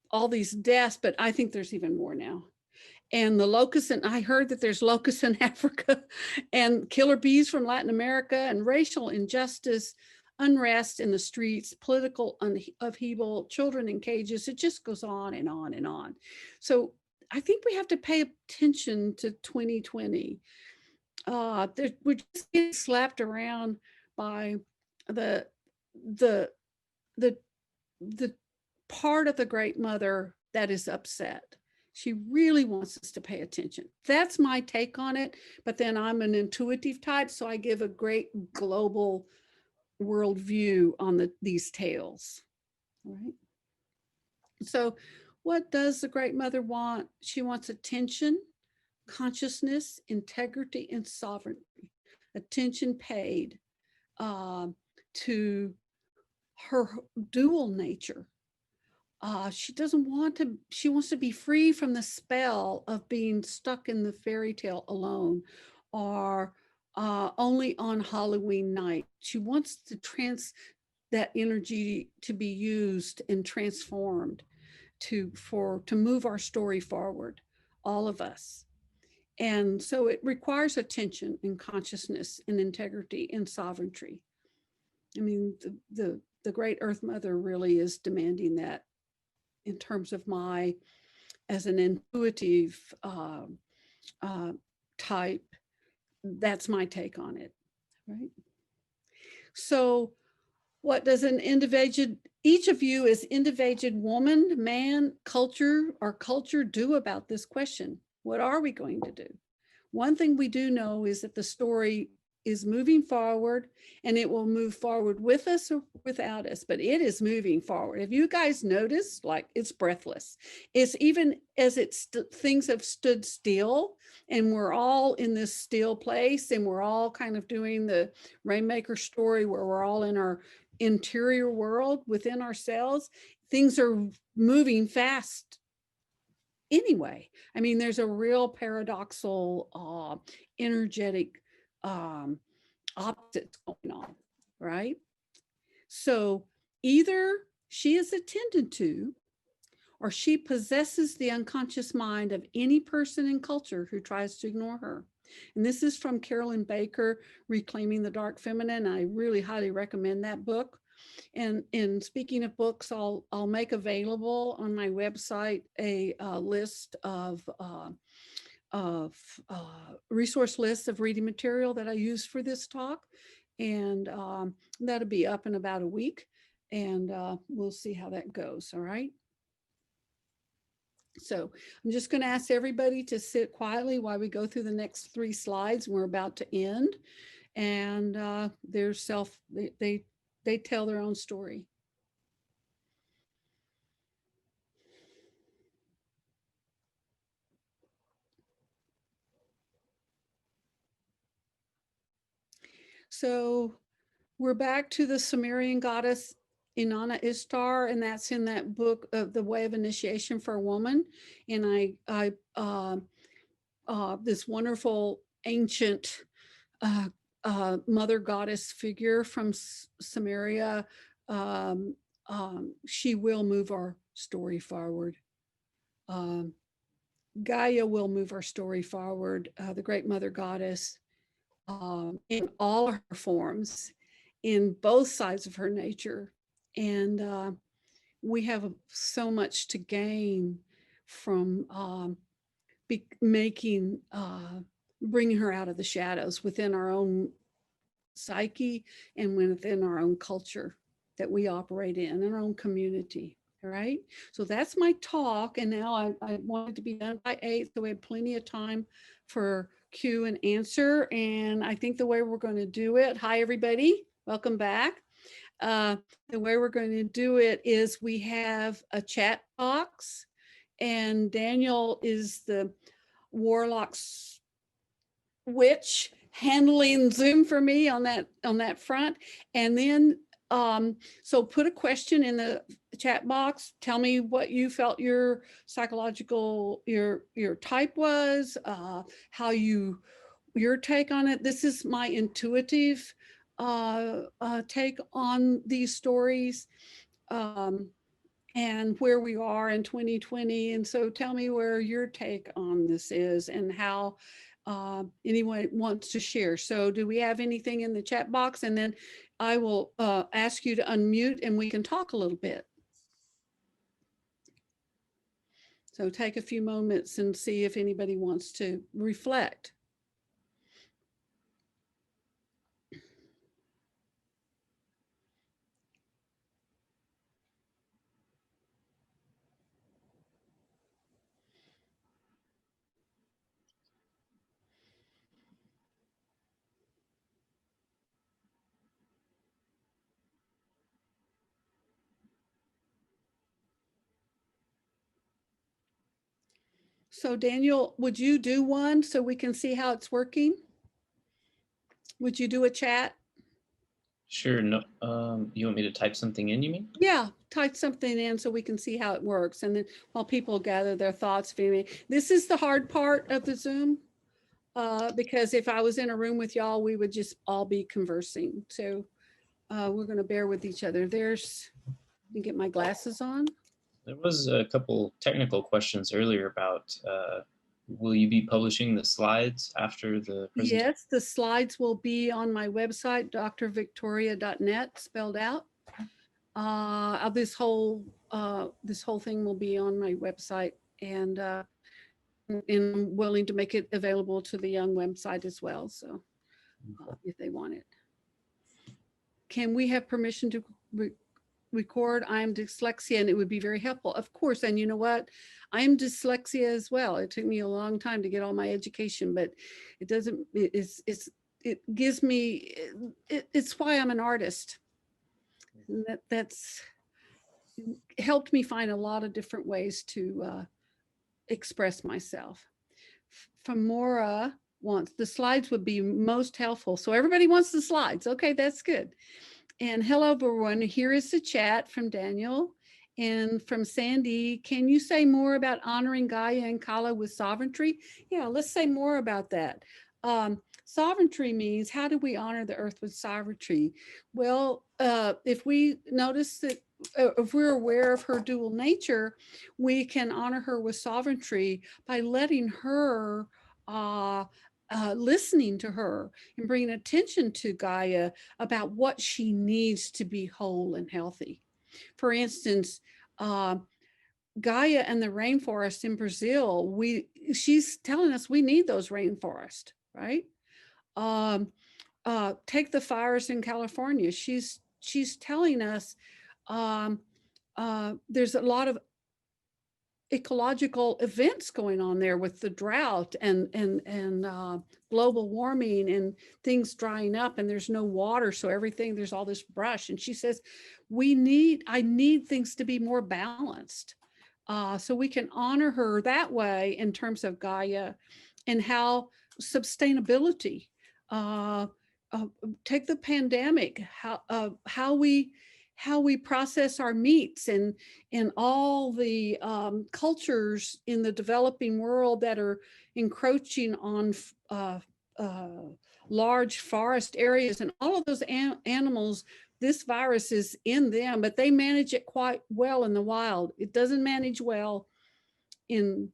all these deaths, but I think there's even more now. And the locusts, and I heard that there's locusts in Africa, and killer bees from Latin America, and racial injustice, unrest in the streets, political upheaval, children in cages. It just goes on and on and on. So I think we have to pay attention to 2020. We're just getting slapped around by the part of the Great Mother that is upset. She really wants us to pay attention. That's my take on it. But then I'm an intuitive type, so I give a great global worldview on these tales, right? So what does the Great Mother want? She wants attention, consciousness, integrity, and sovereignty. Attention paid to her dual nature. She wants to be free from the spell of being stuck in the fairy tale alone, or only on Halloween night. She wants that energy to be used and transformed to move our story forward, all of us. And so it requires attention and consciousness and integrity and sovereignty. I mean, the Great Earth Mother really is demanding that in terms of as an intuitive type. That's my take on it, right? So what does each of you as individual woman, man, culture do about this question? What are we going to do? One thing we do know is that the story is moving forward, and it will move forward with us or without us, but it is moving forward. Have you guys noticed, like, it's breathless? It's even as things have stood still, and we're all in this still place, and we're all kind of doing the Rainmaker story where we're all in our interior world within ourselves. Things are moving fast anyway. I mean, there's a real paradoxical, energetic opposites going on, right? So either she is attended to, or she possesses the unconscious mind of any person in culture who tries to ignore her. And this is from Carolyn Baker, Reclaiming the Dark Feminine. I really highly recommend that book. And speaking of books, I'll make available on my website a list of resource lists of reading material that I used for this talk. And that'll be up in about a week. And we'll see how that goes, all right? So I'm just going to ask everybody to sit quietly while we go through the next 3 slides. We're about to end. And they tell their own story. So we're back to the Sumerian goddess Inanna Ishtar, and that's in that book of The Way of Initiation for a Woman. And this wonderful ancient mother goddess figure from Sumeria, she will move our story forward. Gaia will move our story forward, the great mother goddess, in all her forms, in both sides of her nature. And we have so much to gain from bringing her out of the shadows within our own psyche and within our own culture that we operate in our own community. All right. So that's my talk. And now I wanted to be done by 8, so we have plenty of time for Q and answer. And I think the way we're going to do it, hi, everybody. Welcome back. The way we're going to do it is we have a chat box, and Daniel is the Warlock's witch handling Zoom for me on that front. And then so put a question in the chat box. Tell me what you felt your psychological your type was, how your take on it. This is my intuitive take on these stories, and where we are in 2020. And so tell me where your take on this is and how anyone wants to share. So do we have anything in the chat box? And then I will ask you to unmute and we can talk a little bit. So take a few moments and see if anybody wants to reflect. So Daniel, would you do one so we can see how it's working? Would you do a chat? Sure. No, you want me to type something in, you mean? Yeah, type something in so we can see how it works. And then while people gather their thoughts, this is the hard part of the Zoom, because if I was in a room with y'all, we would just all be conversing. So we're going to bear with each other. Let me get my glasses on. There was a couple technical questions earlier about will you be publishing the slides after the presentation? Yes, the slides will be on my website, drvictoria.net, spelled out. This whole thing will be on my website, and I'm willing to make it available to the Jung website as well. So if they want it. Can we have permission to record? I'm dyslexia, and it would be very helpful. Of course. And you know what? I'm dyslexia as well. It took me a long time to get all my education, but it doesn't, it gives me, it's why I'm an artist. And that's helped me find a lot of different ways to express myself. Famora wants, the slides would be most helpful. So everybody wants the slides. Okay, that's good. And hello, everyone. Here is the chat from Daniel and from Sandy. Can you say more about honoring Gaia and Kala with sovereignty? Yeah, let's say more about that. Sovereignty means, how do we honor the earth with sovereignty? Well, if we notice that, if we're aware of her dual nature, we can honor her with sovereignty by letting her listening to her and bringing attention to Gaia about what she needs to be whole and healthy. For instance, Gaia and the rainforest in Brazil, she's telling us we need those rainforests, right? Take the fires in California. She's telling us there's a lot of ecological events going on there with the drought and global warming and things drying up, and there's no water, so there's all this brush. And she says I need things to be more balanced, so we can honor her that way in terms of Gaia and how sustainability take the pandemic, how we process our meats, and all the cultures in the developing world that are encroaching on large forest areas, and all of those animals. This virus is in them, but they manage it quite well in the wild. It doesn't manage well in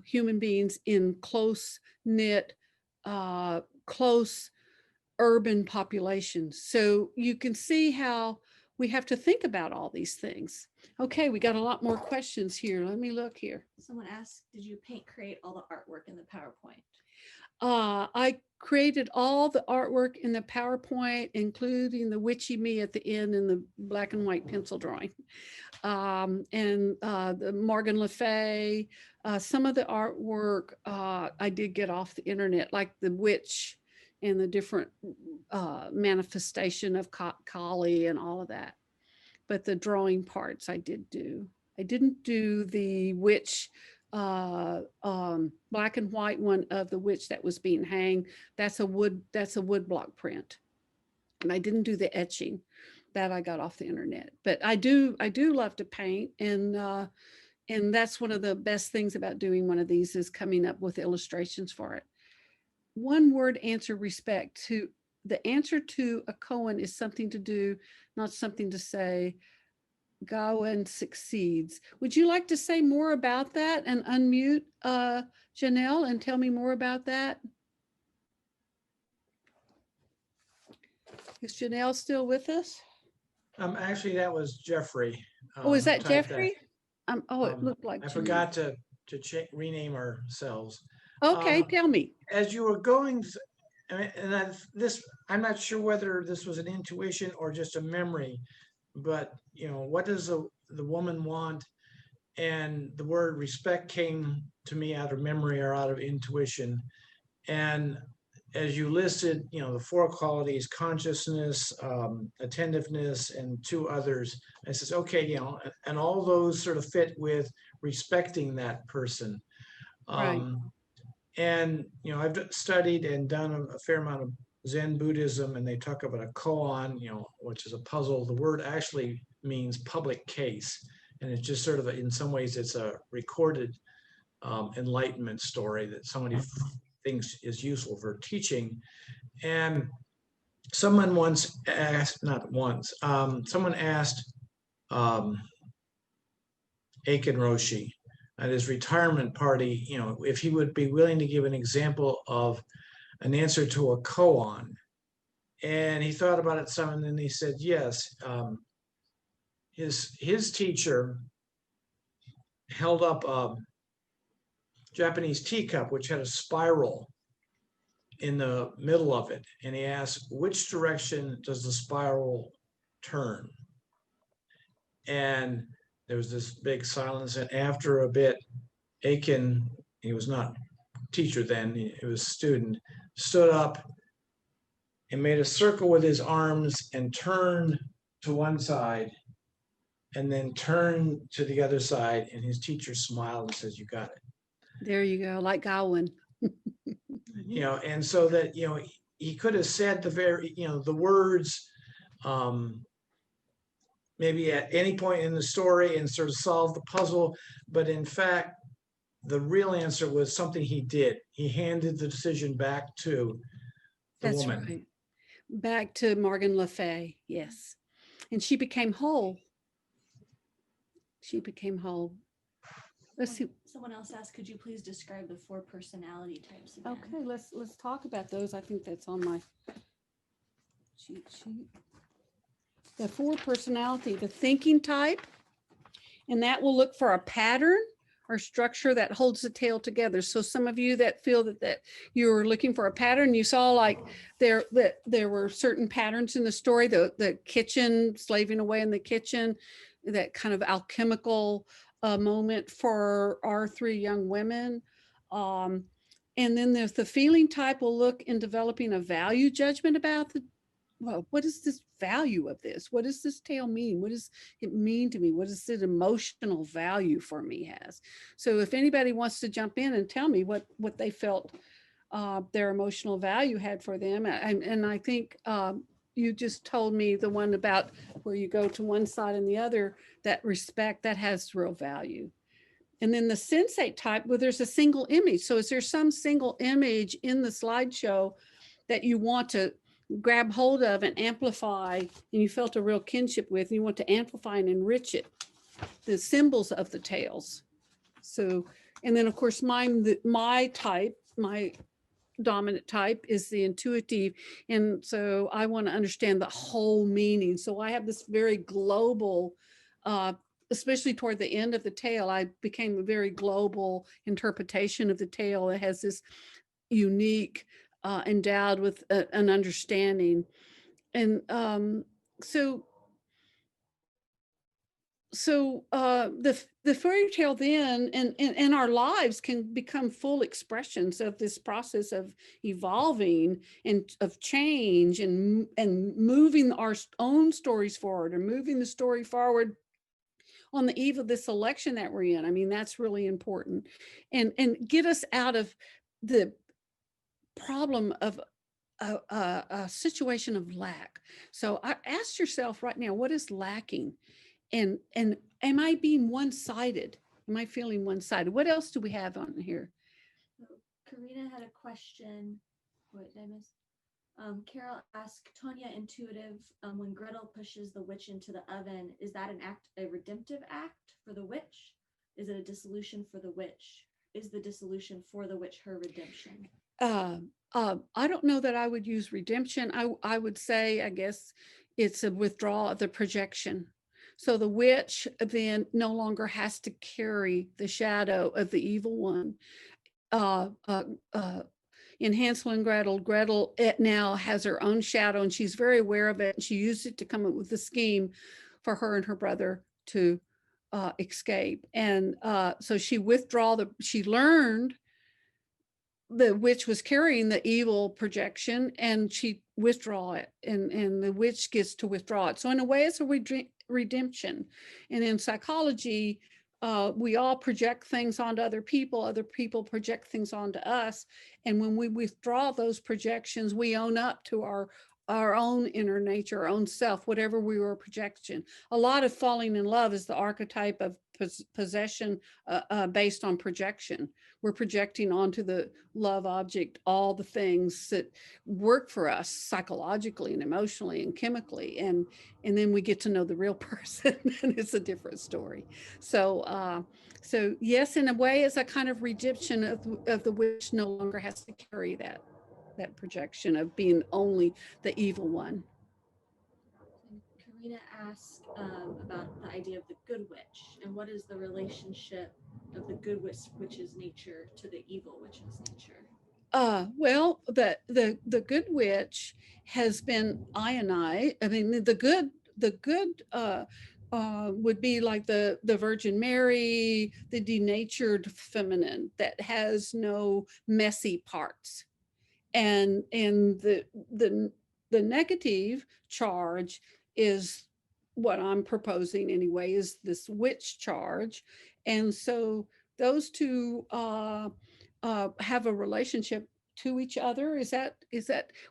human beings in close knit, close urban populations. So you can see how we have to think about all these things. Okay, we got a lot more questions here. Let me look here. Someone asked, did you create all the artwork in the PowerPoint? I created all the artwork in the PowerPoint, including the witchy me at the end in the black and white pencil drawing. And the Morgan Le Fay, some of the artwork I did get off the internet, like the witch and the different manifestation of Kali and all of that. But the drawing parts I did do. I didn't do the witch black and white one of the witch that was being hanged. That's a wood block print. And I didn't do the etching that I got off the internet. But I do love to paint, and that's one of the best things about doing one of these is coming up with illustrations for it. One word answer: respect. To the answer to a koan is something to do, not something to say. Gawain succeeds. Would you like to say more about that and unmute Janelle and tell me more about that? Is Janelle still with us? Actually, that was Jeffrey. Oh, is that typed Jeffrey? Oh, it looked like I Janelle. forgot to rename ourselves. Okay, tell me. As you were going, I'm not sure whether this was an intuition or just a memory, but what does the woman want? And the word respect came to me out of memory or out of intuition. And as you listed, the 4 qualities: consciousness, attentiveness, and 2 others. I says, okay, and all those sort of fit with respecting that person. Right. And, I've studied and done a fair amount of Zen Buddhism, and they talk about a koan, which is a puzzle. The word actually means public case. And it's just sort of, in some ways, it's a recorded enlightenment story that somebody thinks is useful for teaching. And someone once asked, someone asked Aiken Roshi at his retirement party, if he would be willing to give an example of an answer to a koan. And he thought about it some, and then he said, yes. His teacher held up a Japanese teacup, which had a spiral in the middle of it. And he asked, which direction does the spiral turn? And there was this big silence. And after a bit, Aiken, he was not teacher then, he was student, stood up and made a circle with his arms and turned to one side and then turned to the other side. And his teacher smiled and says, you got it. There you go, like Gawain. And so that, he could have said the words maybe at any point in the story and sort of solved the puzzle. But in fact, the real answer was something he did. He handed the decision back to the That's woman. right. Back to Morgan Le Fay, yes. And she became whole. She became whole. Let's see. Someone else asked, could you please describe the 4 personality types again? Okay, let's talk about those. I think that's on my cheat sheet. The 4 personality, the thinking type, and that will look for a pattern or structure that holds the tale together. So some of you that feel that you're looking for a pattern, you saw like there were certain patterns in the story, the kitchen, slaving away in the kitchen, that kind of alchemical moment for our 3 young women. And then there's the feeling type will look in developing a value judgment about what is this value of this? What does this tale mean? What does it mean to me? What does the emotional value for me has? So if anybody wants to jump in and tell me what they felt their emotional value had for them. And I think you just told me the one about where you go to one side and the other, that respect, that has real value. And then the sensate type, well, there's a single image. So is there some single image in the slideshow that you want to grab hold of and amplify, and you felt a real kinship with, and you want to amplify and enrich it, the symbols of the tales? So, and then of course, my dominant type is the intuitive. And so I want to understand the whole meaning. So I have this very global, especially toward the end of the tale, I became a very global interpretation of the tale. It has this unique, endowed with an understanding. And so the fairy tale then and our lives can become full expressions of this process of evolving and of change and moving our own stories forward, or moving the story forward on the eve of this election that we're in. I mean, that's really important, and get us out of the problem of a situation of lack. So ask yourself right now, what is lacking? And am I being one-sided? Am I feeling one-sided? What else do we have on here? Karina had a question. What did I miss? Carol asked, Tonya, intuitive, when Gretel pushes the witch into the oven, is that an act, a redemptive act for the witch? Is it a dissolution for the witch? Is the dissolution for the witch her redemption? I don't know that I would use redemption. I would say, I guess it's a withdrawal of the projection. So the witch then no longer has to carry the shadow of the evil one. In Hansel and Gretel, Gretel now has her own shadow, and she's very aware of it. And she used it to come up with a scheme for her and her brother to escape. And so she she learned the witch was carrying the evil projection, and she withdraw it, and the witch gets to withdraw it. So in a way, it's a redemption. And in psychology, we all project things onto other people project things onto us. And when we withdraw those projections, we own up to our own inner nature, our own self, whatever we were projection. A lot of falling in love is the archetype of possession based on projection. We're projecting onto the love object all the things that work for us psychologically and emotionally and chemically, and then we get to know the real person, and it's a different story. So so yes, in a way, it's a kind of redemption of the witch no longer has to carry that projection of being only the evil one. Karina asked about the idea of the good witch, and what is the relationship of the good witch's nature to the evil witch's nature? Well, the good witch has been ionized. I mean, the good would be like the Virgin Mary, the denatured feminine that has no messy parts. And the negative charge is what I'm proposing anyway, is this witch charge. And so those two have a relationship to each other. Is that,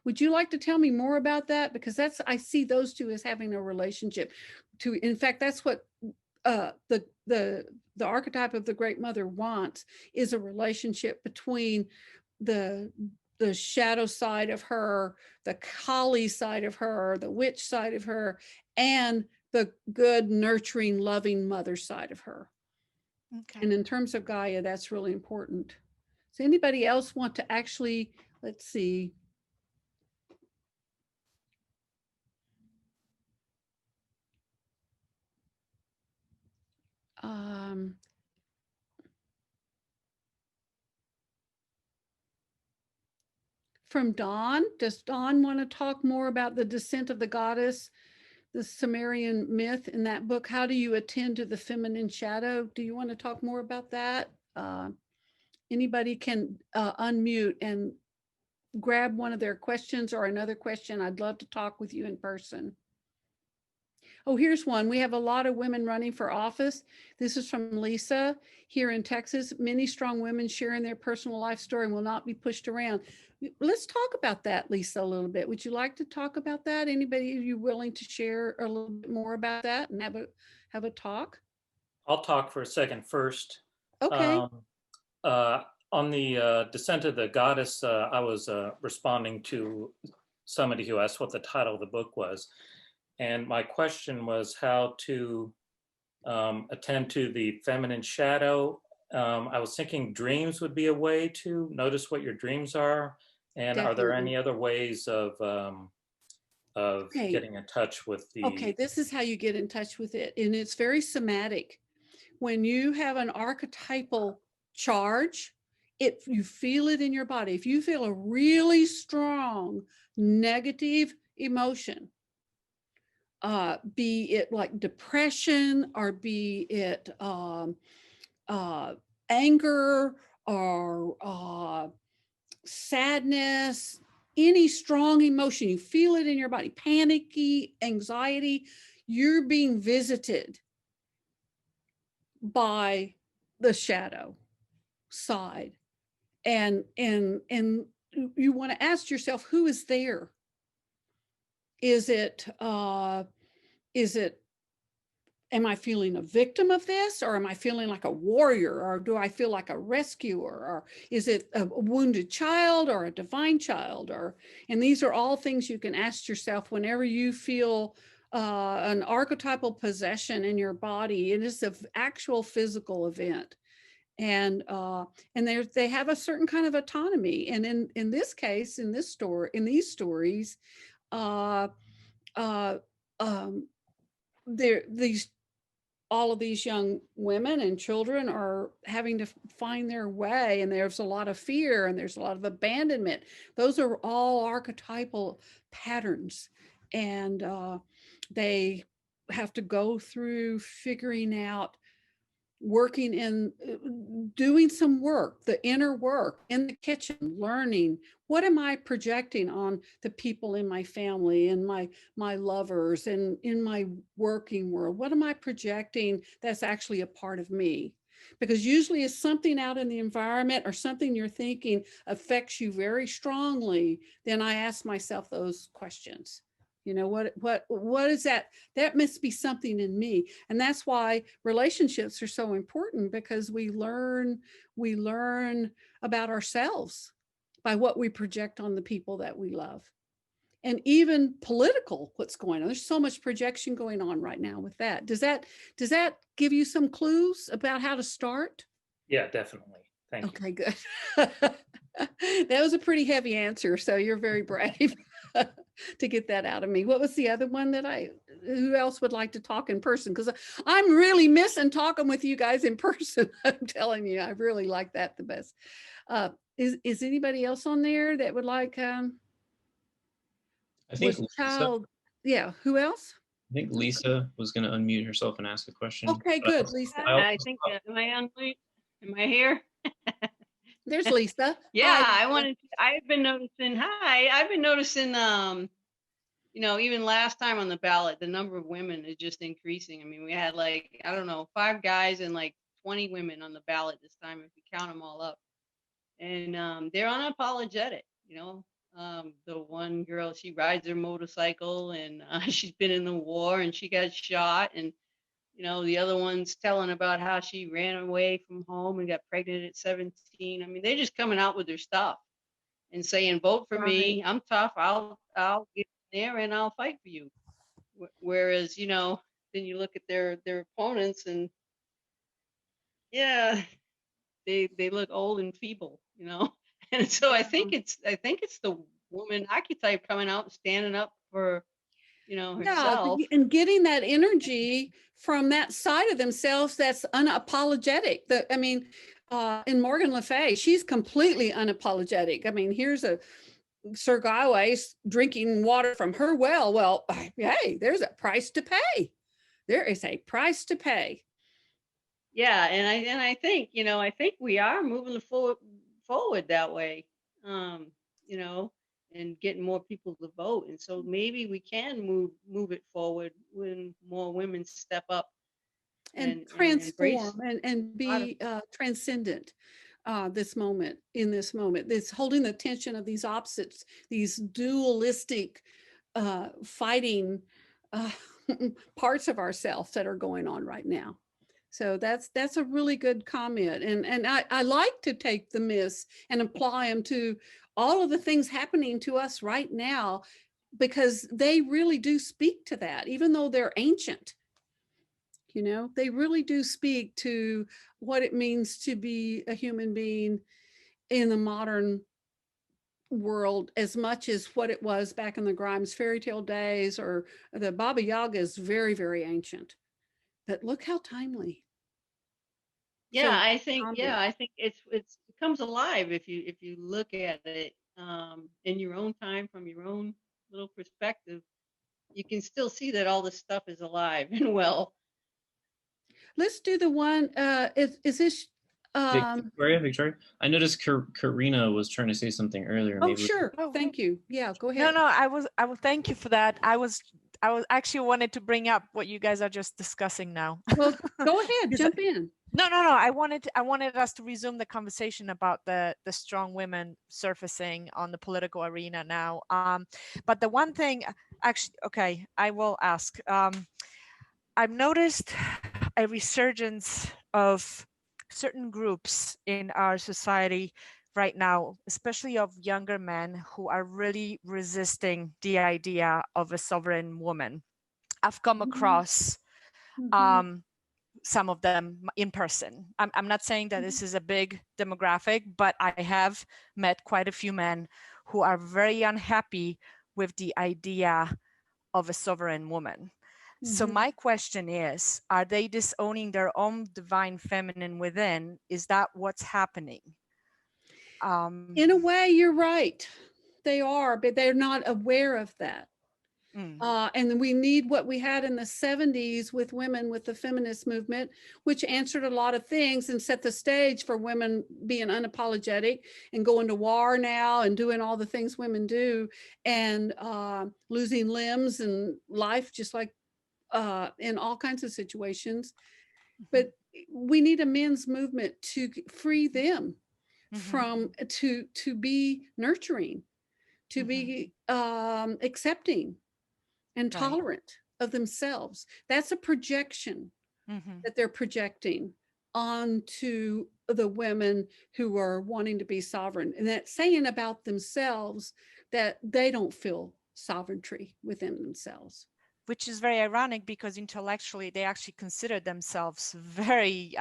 would you like to tell me more about that? Because I see those two as having a relationship to, in fact, that's what the archetype of the Great Mother wants, is a relationship between the shadow side of her, the Kali side of her, the witch side of her, and the good, nurturing, loving mother side of her. Okay. And in terms of Gaia, that's really important. Does anybody else want to actually, let's see. From Dawn, does Dawn want to talk more about the descent of the goddess, the Sumerian myth in that book? How do you attend to the feminine shadow? Do you want to talk more about that? Anybody can unmute and grab one of their questions or another question. I'd love to talk with you in person. Oh, here's one. We have a lot of women running for office. This is from Lisa here in Texas. Many strong women sharing their personal life story and will not be pushed around. Let's talk about that, Lisa, a little bit. Would you like to talk about that? Anybody, are you willing to share a little bit more about that and have a talk? I'll talk for a second first. Okay. On the Descent of the Goddess, I was responding to somebody who asked what the title of the book was. And my question was how to attend to the feminine shadow. I was thinking dreams would be a way to notice what your dreams are. And are there Definitely. any other ways of Okay. getting in touch with the... Okay, this is how you get in touch with it. And it's very somatic. When you have an archetypal charge, you feel it in your body. If you feel a really strong negative emotion, be it like depression or be it anger or sadness, any strong emotion, you feel it in your body, panicky, anxiety, you're being visited by the shadow side. And you want to ask yourself, who is there? Is it, am I feeling a victim of this, or am I feeling like a warrior, or do I feel like a rescuer, or is it a wounded child or a divine child? And these are all things you can ask yourself whenever you feel an archetypal possession in your body. It is an actual physical event. And they have a certain kind of autonomy. And in this case, in these stories, all of these young women and children are having to find their way, and there's a lot of fear and there's a lot of abandonment. Those are all archetypal patterns, and they have to go through figuring out, working in, doing some work, the inner work in the kitchen, learning, what am I projecting on the people in my family and my lovers and in my working world? What am I projecting that's actually a part of me? Because usually it's something out in the environment or something you're thinking affects you very strongly. Then I ask myself those questions. You know, what is that? That must be something in me. And that's why relationships are so important, because we learn about ourselves by what we project on the people that we love. And even political, what's going on. There's so much projection going on right now with that. Does that give you some clues about how to start? Yeah, definitely. Thank you. Okay, good. That was a pretty heavy answer, so you're very brave to get that out of me. What was the other one who else would like to talk in person? Because I'm really missing talking with you guys in person. I'm telling you, I really like that the best. Is anybody else on there that would like, I think Lisa, yeah, who else? I think Lisa was going to unmute herself and ask a question. Okay, good, Lisa. I think, am I unmute? Am I here? There's Lisa. Yeah, Hi. I've been noticing, you know, even last time on the ballot, the number of women is just increasing. I mean, we had like, I don't know, 5 guys and like 20 women on the ballot this time, if you count them all up. And they're unapologetic, you know. The one girl, she rides her motorcycle, and she's been in the war and she got shot. And, you know, the other one's telling about how she ran away from home and got pregnant at 17. I mean, they're just coming out with their stuff and saying, vote for me. I'm tough. I'll get in there and I'll fight for you. Whereas, you know, then you look at their opponents, and yeah, they look old and feeble, you know. And so I think it's the woman archetype coming out and standing up for, you know, herself. Yeah, and getting that energy from that side of themselves that's unapologetic. In Morgan Le Fay, she's completely unapologetic. I mean, here's a Sir Gawain drinking water from her well. Well, hey, there's a price to pay. There is a price to pay. Yeah, and I think, you know, I think we are moving forward that way. You know, and getting more people to vote. And so maybe we can move it forward when more women step up and embrace transform and a lot of- be transcendent this moment, this holding the tension of these opposites, these dualistic fighting parts of ourselves that are going on right now. So that's a really good comment. And I like to take the myths and apply them to all of the things happening to us right now, because they really do speak to that, even though they're ancient. You know, they really do speak to what it means to be a human being in the modern world as much as what it was back in the Grimes fairy tale days, or the Baba Yaga is very, very ancient. But look how timely. Yeah, So, I think it comes alive if you look at it in your own time, from your own little perspective. You can still see that all this stuff is alive and well. let's do the one. Is this? Victoria, I noticed Karina was trying to say something earlier. Oh, Maybe sure. Oh, Thank you. Yeah, go no, ahead. I will thank you for that. I was actually wanted to bring up what you guys are just discussing now. Well, go ahead, Because- jump in. No. I wanted us to resume the conversation about the strong women surfacing on the political arena now. But the one thing, actually, okay, I will ask. I've noticed a resurgence of certain groups in our society right now, especially of younger men who are really resisting the idea of a sovereign woman. I've come across some of them in person. I'm not saying that this is a big demographic, but I have met quite a few men who are very unhappy with the idea of a sovereign woman. So my question is, are they disowning their own divine feminine within? Is that what's happening? In a way, you're right. They are, but they're not aware of that. And we need what we had in the 70s with women, with the feminist movement, which answered a lot of things and set the stage for women being unapologetic and going to war now and doing all the things women do, and losing limbs and life, just like in all kinds of situations. But we need a men's movement to free them from to be nurturing, to be accepting and tolerant of themselves. That's a projection that they're projecting onto the women who are wanting to be sovereign, and that's saying about themselves that they don't feel sovereignty within themselves. Which is very ironic, because intellectually they actually consider themselves very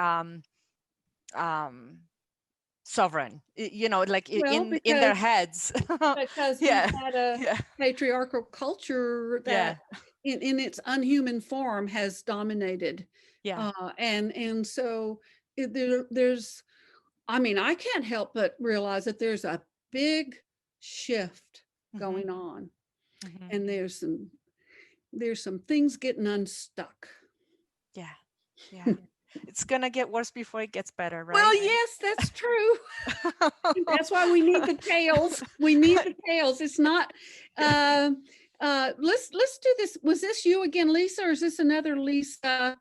sovereign, you know, like in their heads. Because we had a patriarchal culture that in its unhuman form has dominated. And so there's, I mean, I can't help but realize that there's a big shift going on, and there's some things getting unstuck. Yeah. It's gonna get worse before it gets better, right? Well, yes, that's true. That's why we need the tales. We need the tales. It's not. Let's do this. Was this you again, Lisa, or is this another Lisa?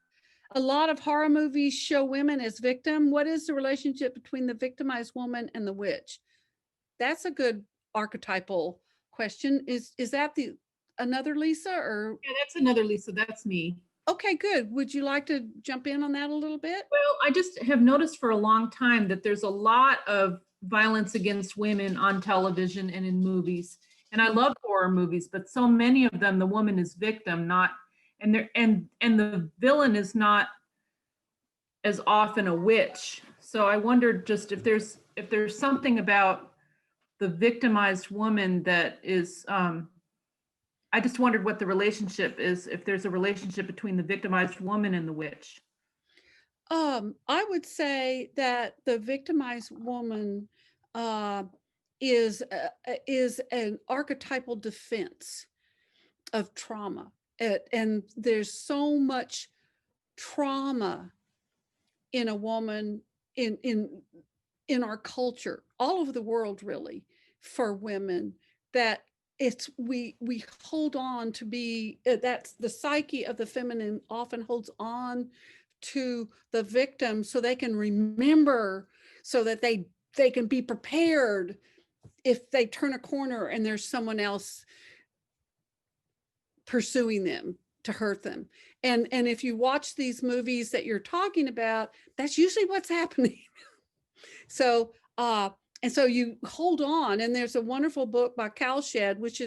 A lot of horror movies show women as victim. What is the relationship between the victimized woman and the witch? That's a good archetypal question. Is that another Lisa, or? Yeah, that's another Lisa. That's me. Okay, good. Would you like to jump in on that a little bit? Well, I just have noticed for a long time that there's a lot of violence against women on television and in movies. And I love horror movies, but so many of them, the woman is victim, and the villain is not as often a witch. So I wondered just if there's something about the victimized woman that is, I just wondered what the relationship is, if there's a relationship between the victimized woman and the witch. I would say that the victimized woman is an archetypal defense of trauma. And there's so much trauma in a woman in our culture, all over the world, really, for women that we hold on to be, that's the psyche of the feminine often holds on to the victim so they can remember, so that they can be prepared if they turn a corner and there's someone else pursuing them to hurt them. And if you watch these movies that you're talking about, that's usually what's happening. So and so you hold on, and there's a wonderful book by Cowshed, which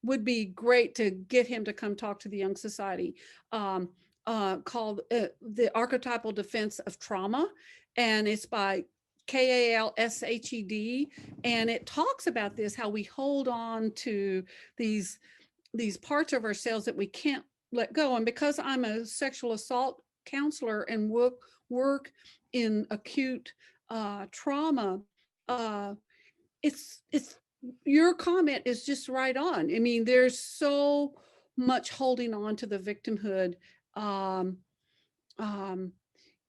would be great to get him to come talk to the Young Society, called The Archetypal Defense of Trauma. And it's by Kalshed. And it talks about this, how we hold on to these parts of ourselves that we can't let go. And because I'm a sexual assault counselor and work in acute trauma, it's your comment is just right on. I mean, there's so much holding on to the victimhood.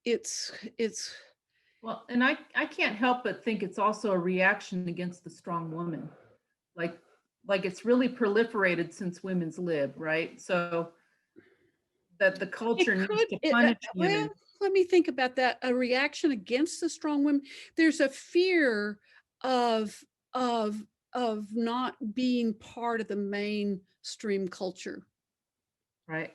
It's Well, and I can't help but think it's also a reaction against the strong woman. Like it's really proliferated since women's lib, right? So that the culture needs to punish women. well, let me think about that. A reaction against the strong women. There's a fear of not being part of the mainstream culture. Right.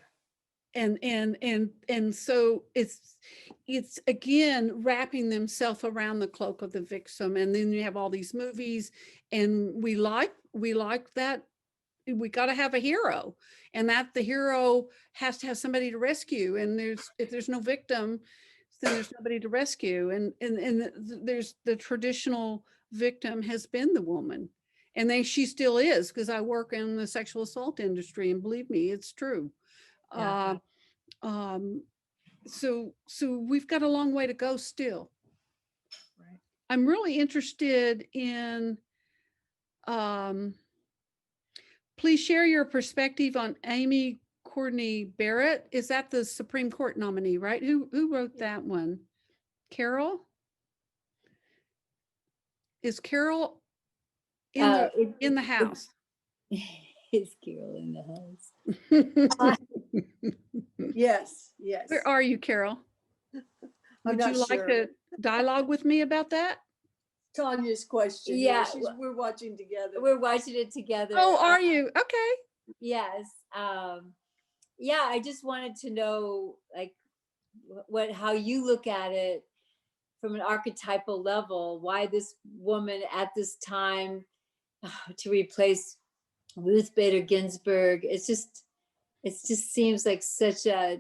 And so it's again wrapping themselves around the cloak of the victim. And then you have all these movies, and we like that. We got to have a hero, and that the hero has to have somebody to rescue. And if there's no victim, then there's nobody to rescue. And there's the traditional victim has been the woman, and she still is, because I work in the sexual assault industry, and believe me, it's true. Yeah. So we've got a long way to go still. Right. I'm really interested in, please share your perspective on Amy Courtney Barrett. Is that the Supreme Court nominee, right? Who wrote that one? Carol? Is Carol in the house? Is Carol in the house? Yes. Where are you, Carol? I'm Would not you like sure. to dialogue with me about that? Tanya's question. Yeah, We're watching together. We're watching it together. Oh, are you? Okay. Yes. Yeah, I just wanted to know, like, how you look at it from an archetypal level. Why this woman at this time to replace Ruth Bader Ginsburg? It just seems like such a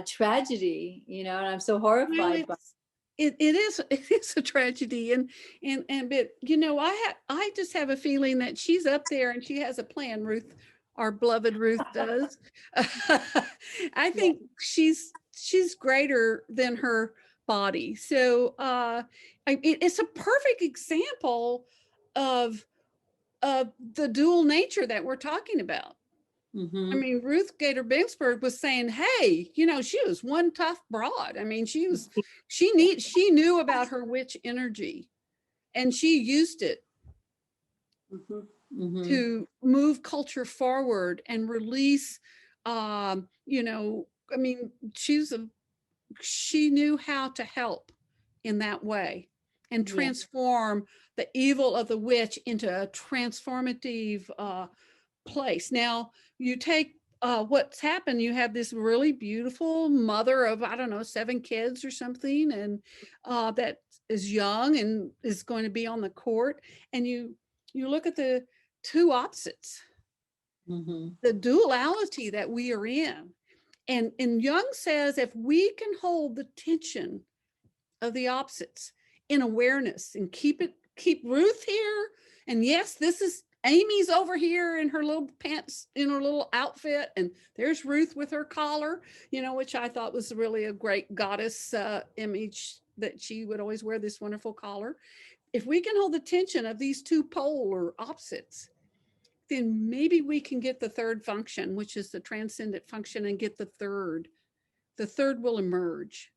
tragedy, and I'm so horrified by it is a tragedy, and but I just have a feeling that she's up there and she has a plan. Ruth, our beloved Ruth, does. I think she's greater than her body. So it's a perfect example of the dual nature that we're talking about. Mm-hmm. I mean, Ruth Bader Ginsburg was saying, hey, she was one tough broad. I mean, she knew about her witch energy, and she used it to move culture forward and release, I mean, she knew how to help in that way and transform the evil of the witch into a transformative place. Now, you take what's happened, you have this really beautiful mother of, I don't know, 7 kids or something, and that is young and is going to be on the court. And you look at the two opposites, the duality that we are in. And Jung says, if we can hold the tension of the opposites in awareness and keep Ruth here, and yes, this is Amy's over here in her little pants, in her little outfit, and there's Ruth with her collar, which I thought was really a great goddess image, that she would always wear this wonderful collar. If we can hold the tension of these two polar opposites, then maybe we can get the third function, which is the transcendent function, and get the third. The third will emerge.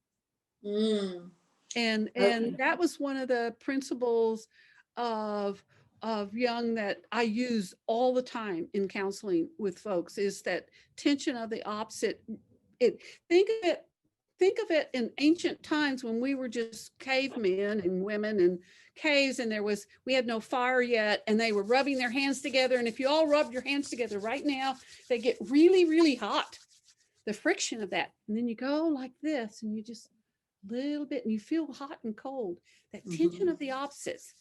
And that was one of the principles of of Jung that I use all the time in counseling with folks is that tension of the opposite. Think of it in ancient times when we were just cavemen and women in caves, and we had no fire yet, and they were rubbing their hands together. And if you all rubbed your hands together right now, they get really, really hot. The friction of that. And then you go like this, and you just little bit, and you feel hot and cold. That tension of the opposites.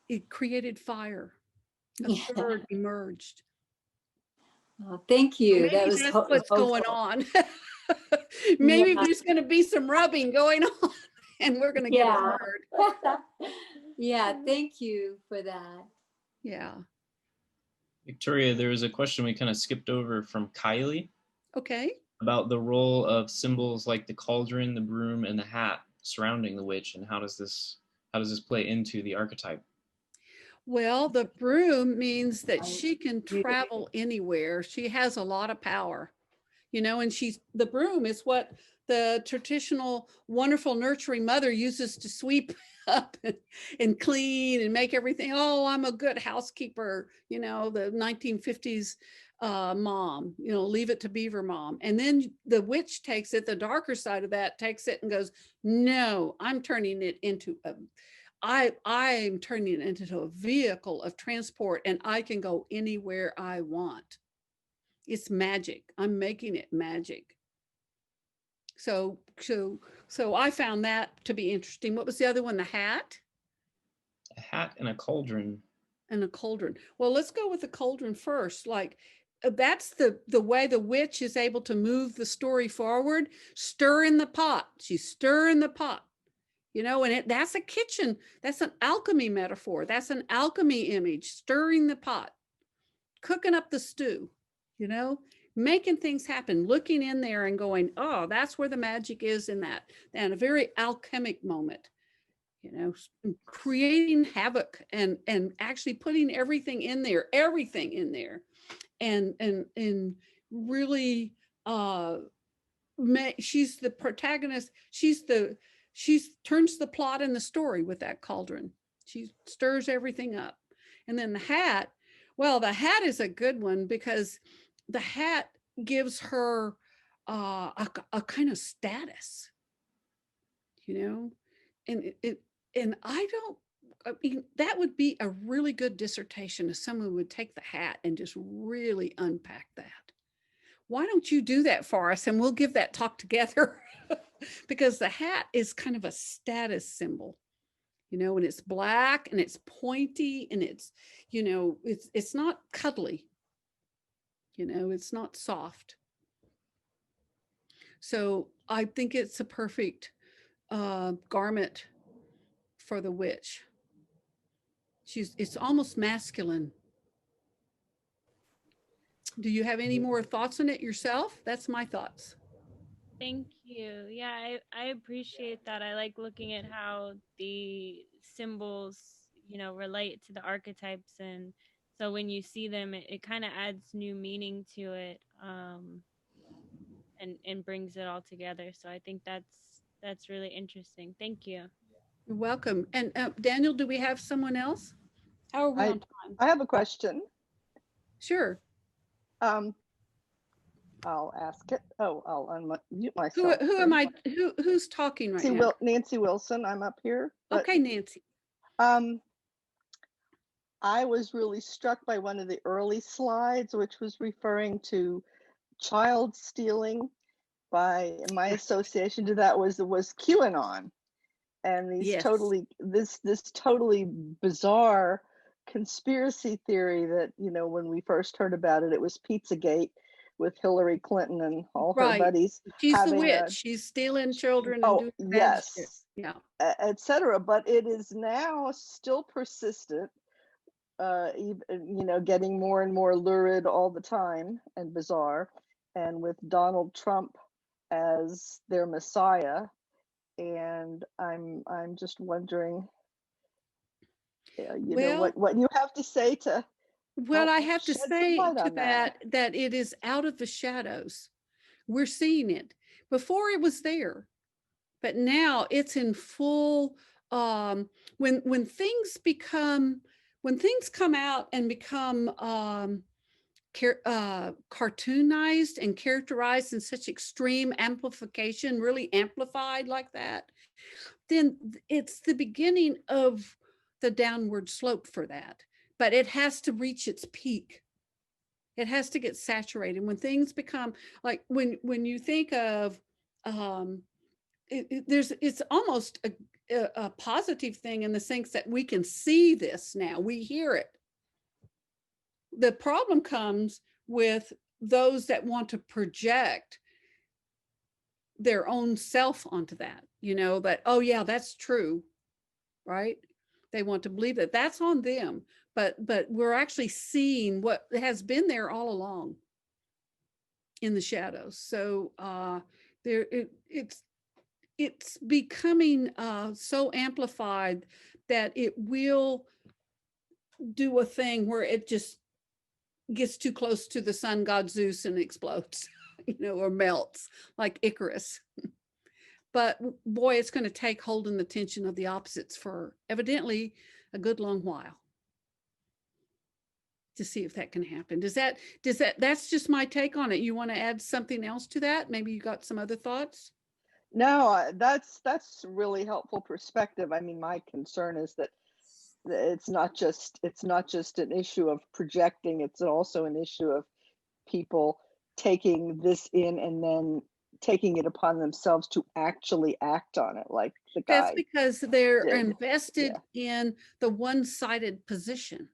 It created fire. A third emerged. Oh, thank So you. maybe That was that's what's going hopeful. on. Maybe Yeah. there's going to be some rubbing going on, and we're going to get a Yeah. third. Yeah, thank you for that. Yeah. Victoria, there was a question we kind of skipped over from Kylie Okay. about the role of symbols like the cauldron, the broom, and the hat surrounding the witch, and how does this play into the archetype? Well, the broom means that she can travel anywhere. She has a lot of power, you know, and the broom is what the traditional wonderful nurturing mother uses to sweep up and clean and make everything. Oh, I'm a good housekeeper, you know, the 1950s mom, you know, leave it to Beaver mom. And then the witch takes it, the darker side of that takes it and goes, no, I'm turning it into I'm turning it into a vehicle of transport, and I can go anywhere I want. It's magic. I'm making it magic. So I found that to be interesting. What was the other one? The hat? A hat and a cauldron. And a cauldron. Well, let's go with the cauldron first. Like that's the way the witch is able to move the story forward. Stir in the pot. She's stirring the pot. You know, and that's a kitchen. That's an alchemy metaphor. That's an alchemy image, stirring the pot, cooking up the stew, you know, making things happen, looking in there and going, oh, that's where the magic is in that. And a very alchemic moment, you know, creating havoc and actually putting everything in there and really she's the protagonist. She turns the plot in the story with that cauldron. She stirs everything up. And then the hat, well, the hat is a good one because the hat gives her a kind of status, you know, and I mean, that would be a really good dissertation if someone would take the hat and just really unpack that. Why don't you do that for us, and we'll give that talk together? Because the hat is kind of a status symbol, you know, and it's black and it's pointy and it's, you know, it's not cuddly, you know, it's not soft. So I think it's a perfect garment for the witch. It's almost masculine. Do you have any more thoughts on it yourself? That's my thoughts. Thank you. Yeah, I appreciate that. I like looking at how the symbols, you know, relate to the archetypes. And so when you see them, it kind of adds new meaning to it and brings it all together. So I think that's really interesting. Thank you. You're welcome. And Daniel, do we have someone else? How are we on time? I have a question. Sure. I'll ask it. Oh, I'll unmute myself. Who's talking right now? Nancy Wilson, I'm up here. But, okay, Nancy. I was really struck by one of the early slides, which was referring to child stealing. By my association to that was QAnon, and these this totally bizarre conspiracy theory that, you know, when we first heard about it, it was Pizzagate with Hillary Clinton and all her buddies. She's the witch. She's stealing children. And doing yes, shit. Yeah, etc. But it is now still persistent. Even, you know, getting more and more lurid all the time and bizarre, and with Donald Trump as their messiah. And I'm just wondering, you know, what you have to say to. Well, I have to say to that it is out of the shadows. We're seeing it. Before it was there, but now it's in full when things come out and become cartoonized and characterized in such extreme amplification, really amplified like that, then it's the beginning of the downward slope for that. But it has to reach its peak. It has to get saturated. When things become like, when you think of, it's almost a positive thing in the sense that we can see this now, we hear it. The problem comes with those that want to project their own self onto that, that, oh yeah, that's true, right? They want to believe that. That's on them, but we're actually seeing what has been there all along in the shadows. So it's becoming so amplified that it will do a thing where it just gets too close to the sun god Zeus and explodes, or melts like Icarus. But boy, it's going to take hold in the tension of the opposites for evidently a good long while to see if that can happen. That's just my take on it. You want to add something else to that? Maybe you got some other thoughts? No, that's really helpful perspective. I mean, my concern is that it's not just an issue of projecting, it's also an issue of people taking this in and then taking it upon themselves to actually act on it, like the guy. That's because they're did. invested in the one-sided position.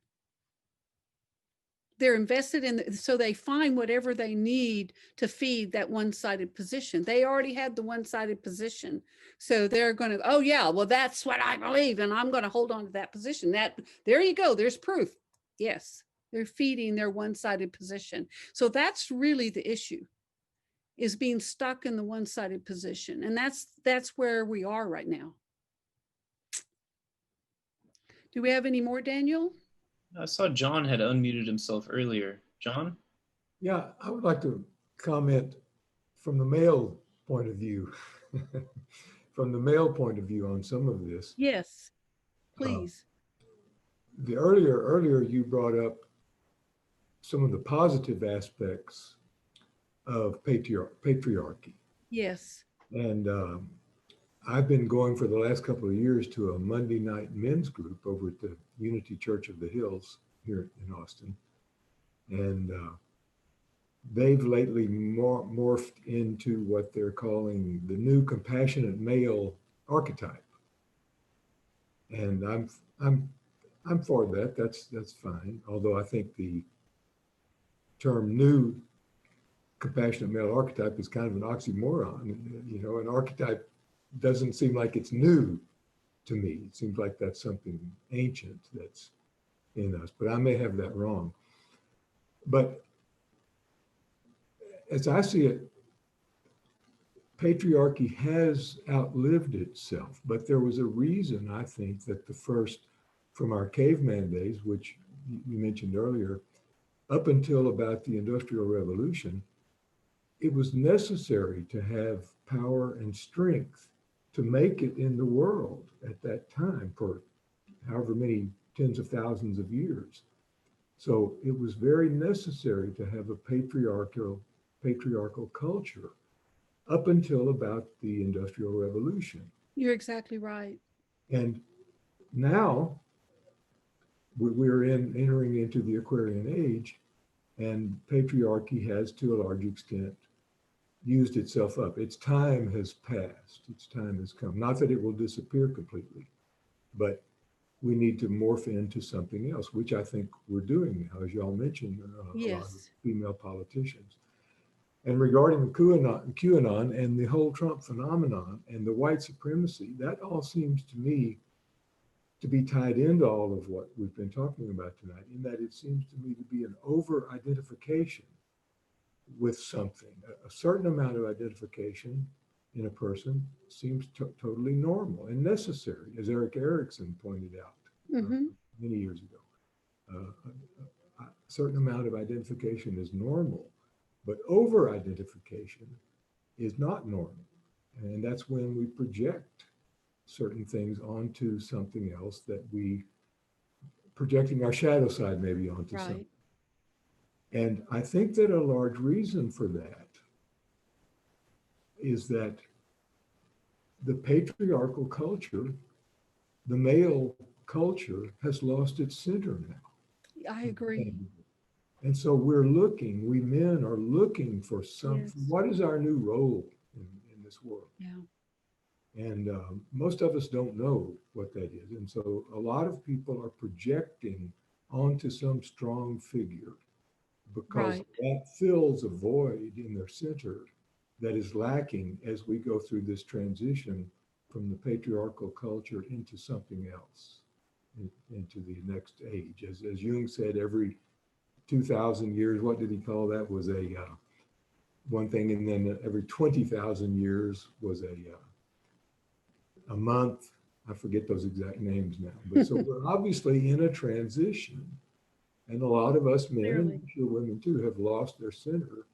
They're invested in, so they find whatever they need to feed that one-sided position. They already had the one-sided position. So they're going to, oh yeah, well, that's what I believe, and I'm going to hold on to that position. There you go, there's proof. Yes, they're feeding their one-sided position. So that's really the issue, is being stuck in the one-sided position. And that's where we are right now. Do we have any more, Daniel? I saw John had unmuted himself earlier. John? Yeah, I would like to comment from the male point of view, from the male point of view on some of this. Yes, please. The earlier you brought up some of the positive aspects of patriarchy. Yes. And I've been going for the last couple of years to a Monday night men's group over at the Unity Church of the Hills here in Austin. And they've lately morphed into what they're calling the new compassionate male archetype. And I'm for that. That's fine. Although I think the term new compassionate male archetype is kind of an oxymoron. An archetype doesn't seem like it's new to me. It seems like that's something ancient that's in us, but I may have that wrong. But as I see it, patriarchy has outlived itself, but there was a reason, I think, that the first, from our caveman days, which you mentioned earlier, up until about the Industrial Revolution, it was necessary to have power and strength to make it in the world at that time for however many tens of thousands of years. So it was very necessary to have a patriarchal culture up until about the Industrial Revolution. You're exactly right. And now we're entering into the Aquarian age, and patriarchy has, to a large extent, used itself up. Its time has passed. Its time has come. Not that it will disappear completely, but we need to morph into something else, which I think we're doing now, as y'all mentioned, yes. A lot of female politicians. And regarding QAnon and the whole Trump phenomenon and the white supremacy, that all seems to me to be tied into all of what we've been talking about tonight, in that it seems to me to be an over-identification with something. A certain amount of identification in a person seems totally normal and necessary, as Erik Erikson pointed out many years ago. A certain amount of identification is normal, but over-identification is not normal. And that's when we project certain things onto something else, that we projecting our shadow side maybe onto something. Right. And I think that a large reason for that is that the patriarchal culture, the male culture, has lost its center now. I agree. And so we men are looking for something. Yes. What is our new role in this world? Yeah. And most of us don't know what that is. And so a lot of people are projecting onto some strong figure because Right. that fills a void in their center that is lacking as we go through this transition from the patriarchal culture into something else, into the next age. As Jung said, every 2,000 years, what did he call that? Was a one thing, and then every 20,000 years was a month. I forget those exact names now. But so we're obviously in a transition, and a lot of us men, and I'm sure women too, have lost their center,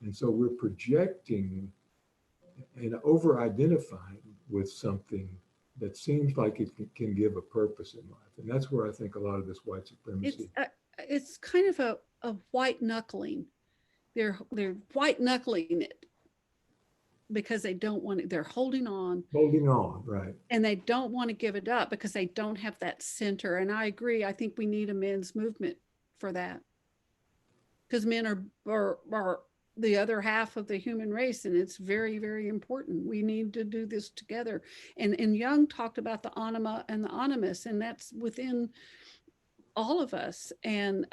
and so we're projecting and over-identifying with something that seems like it can give a purpose in life, and that's where I think a lot of this white supremacy. It's kind of a white knuckling. They're white knuckling it because they don't want it. They're holding on, right? And they don't want to give it up because they don't have that center. And I agree. I think we need a men's movement for that, because men are the other half of the human race, and it's very, very important. We need to do this together. And Jung talked about the anima and the animus, and that's within all of us. And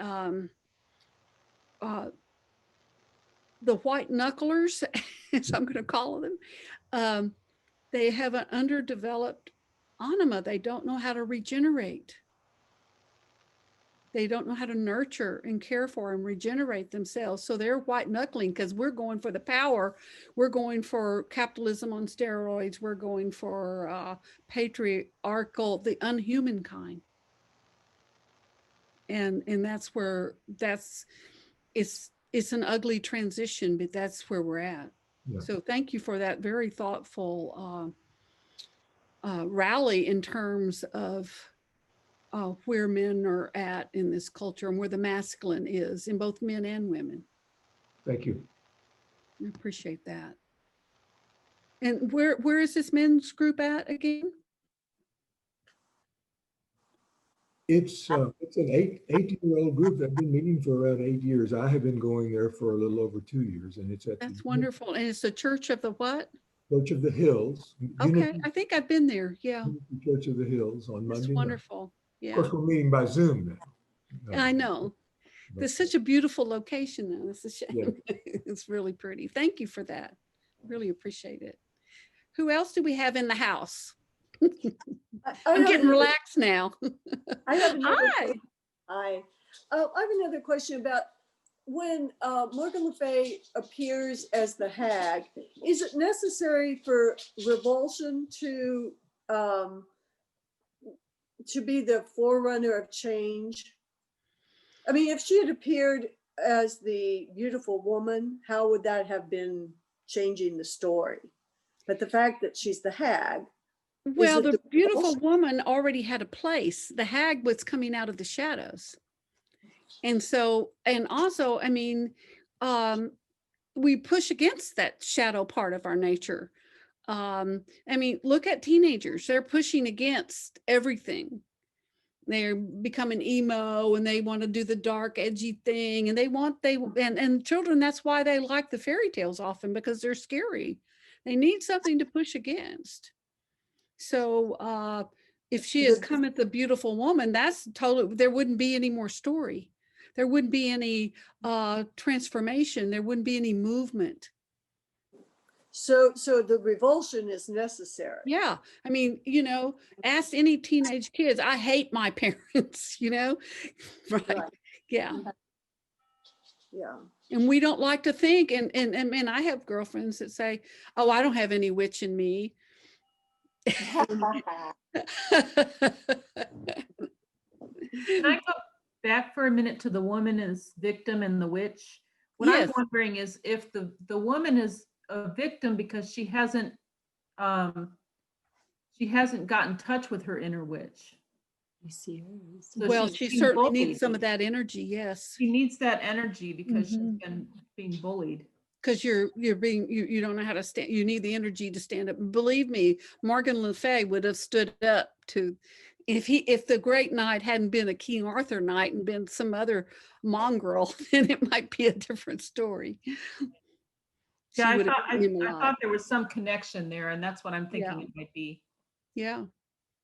the white knucklers, as I'm going to call them, they have an underdeveloped anima. They don't know how to regenerate. They don't know how to nurture and care for and regenerate themselves. So they're white knuckling because we're going for the power. We're going for capitalism on steroids. We're going for patriarchal, the unhuman kind. And that's where it's an ugly transition, but that's where we're at. Yeah. So thank you for that very thoughtful rally in terms of where men are at in this culture and where the masculine is in both men and women. Thank you. I appreciate that. And where is this men's group at again? It's an 18-year-old group that's been meeting for around 8 years. I have been going there for a little over 2 years, and it's at That's wonderful. And it's the Church of the what? Church of the Hills. Okay, Unity, I think I've been there. Yeah. Church of the Hills on Monday. That's wonderful. Night. Yeah. Of course, we're meeting by Zoom now. I know. There's such a beautiful location though. It's a shame. Yeah. It's really pretty. Thank you for that. Really appreciate it. Who else do we have in the house? I'm getting relaxed now. I have another Hi. Hi. I have another question about when Morgan Le Fay appears as the hag. Is it necessary for revulsion to be the forerunner of change? I mean, if she had appeared as the beautiful woman, how would that have been changing the story? But the fact that she's the hag. Well, the beautiful woman already had a place. The hag was coming out of the shadows. And so, and also, I mean, we push against that shadow part of our nature. I mean, look at teenagers. They're pushing against everything. They're becoming emo and they want to do the dark, edgy thing. And and children, that's why they like the fairy tales often, because they're scary. They need something to push against. So if she has come at the beautiful woman, that's totally, there wouldn't be any more story. There wouldn't be any transformation. There wouldn't be any movement. So the revulsion is necessary. Yeah. I mean, you know, ask any teenage kids, I hate my parents, you know, right. Yeah. Yeah. And we don't like to think, and I have girlfriends that say, oh, I don't have any witch in me. Can I go back for a minute to the woman as victim and the witch? What Yes. I'm wondering is if the woman is a victim because she hasn't she hasn't got in touch with her inner witch. You see her. So Well, she's she being certainly needs bullied. some of that energy, yes. She needs that energy because she's Mhm. been being bullied. Because you're being, you don't know how to stand, you need the energy to stand up. Believe me, Morgan Le Fay would have stood up to, if the Great Knight hadn't been a King Arthur knight and been some other mongrel, then it might be a different story. She Yeah, would have beaten him I alive. thought there was some connection there, and that's what I'm thinking Yeah. it might be. Yeah,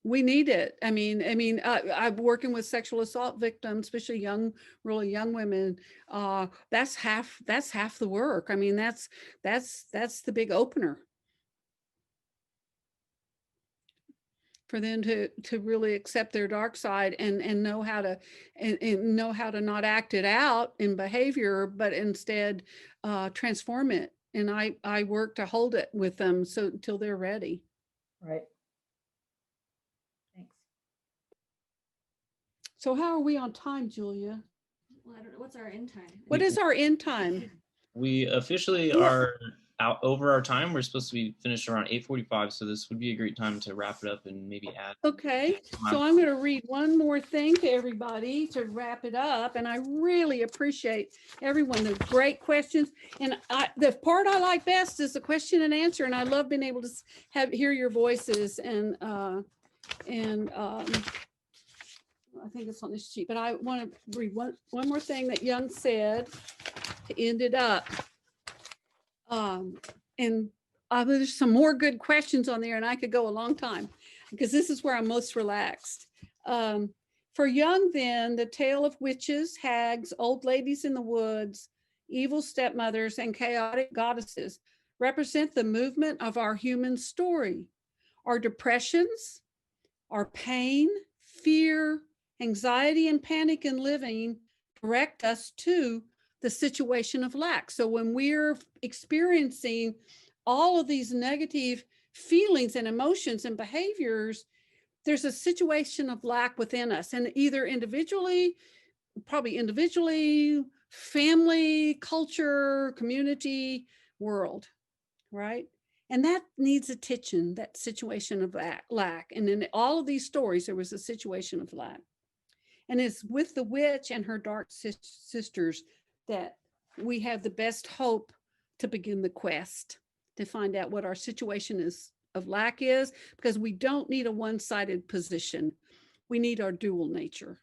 we need it. I mean, I'm working with sexual assault victims, especially young, really young women. That's half the work. I mean, that's the big opener for them to really accept their dark side and know how to and know how to not act it out in behavior, but instead transform it. And I work to hold it with them so until they're ready. Right. Thanks. So how are we on time, Julia? Well, I don't know. What's our end time? What is our end time? We officially are out over our time. We're supposed to be finished around 8:45, so this would be a great time to wrap it up and maybe add. Okay, so I'm going to read one more thing to everybody to wrap it up, and I really appreciate everyone, the great questions. And the part I like best is the question and answer, and I love being able to hear your voices and I think it's on this sheet, but I want to read one more thing that Jung said to end it up. And there's some more good questions on there, and I could go a long time because this is where I'm most relaxed. For Jung, then, the tale of witches, hags, old ladies in the woods, evil stepmothers, and chaotic goddesses represent the movement of our human story. Our depressions, our pain, fear, anxiety, and panic in living direct us to the situation of lack. So when we're experiencing all of these negative feelings and emotions and behaviors, there's a situation of lack within us, and either individually, family, culture, community, world, right? And that needs attention, that situation of lack. And in all of these stories, there was a situation of lack. And it's with the witch and her dark sisters that we have the best hope to begin the quest to find out what our situation of lack is, because we don't need a one-sided position. We need our dual nature.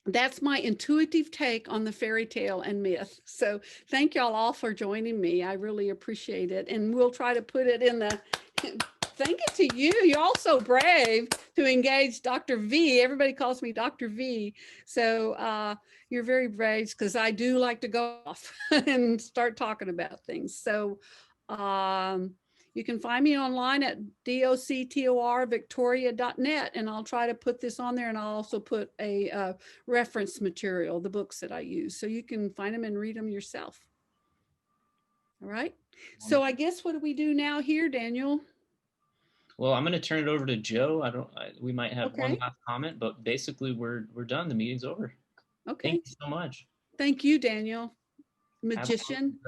That's my intuitive take on the fairy tale and myth. So thank y'all all for joining me. I really appreciate it. And we'll try to put it in the, thank you to you. You're all so brave to engage Dr. V. Everybody calls me Dr. V. So you're very brave, because I do like to go off and start talking about things. So you can find me online at doctorvictoria.net, and I'll try to put this on there, and I'll also put a reference material, the books that I use, so you can find them and read them yourself. All right. So I guess what do we do now here, Daniel? Well, I'm going to turn it over to Joe. We might have Okay. one last comment, but basically we're done. The meeting's over. Okay. Thank you so much. Thank you, Daniel. Magician.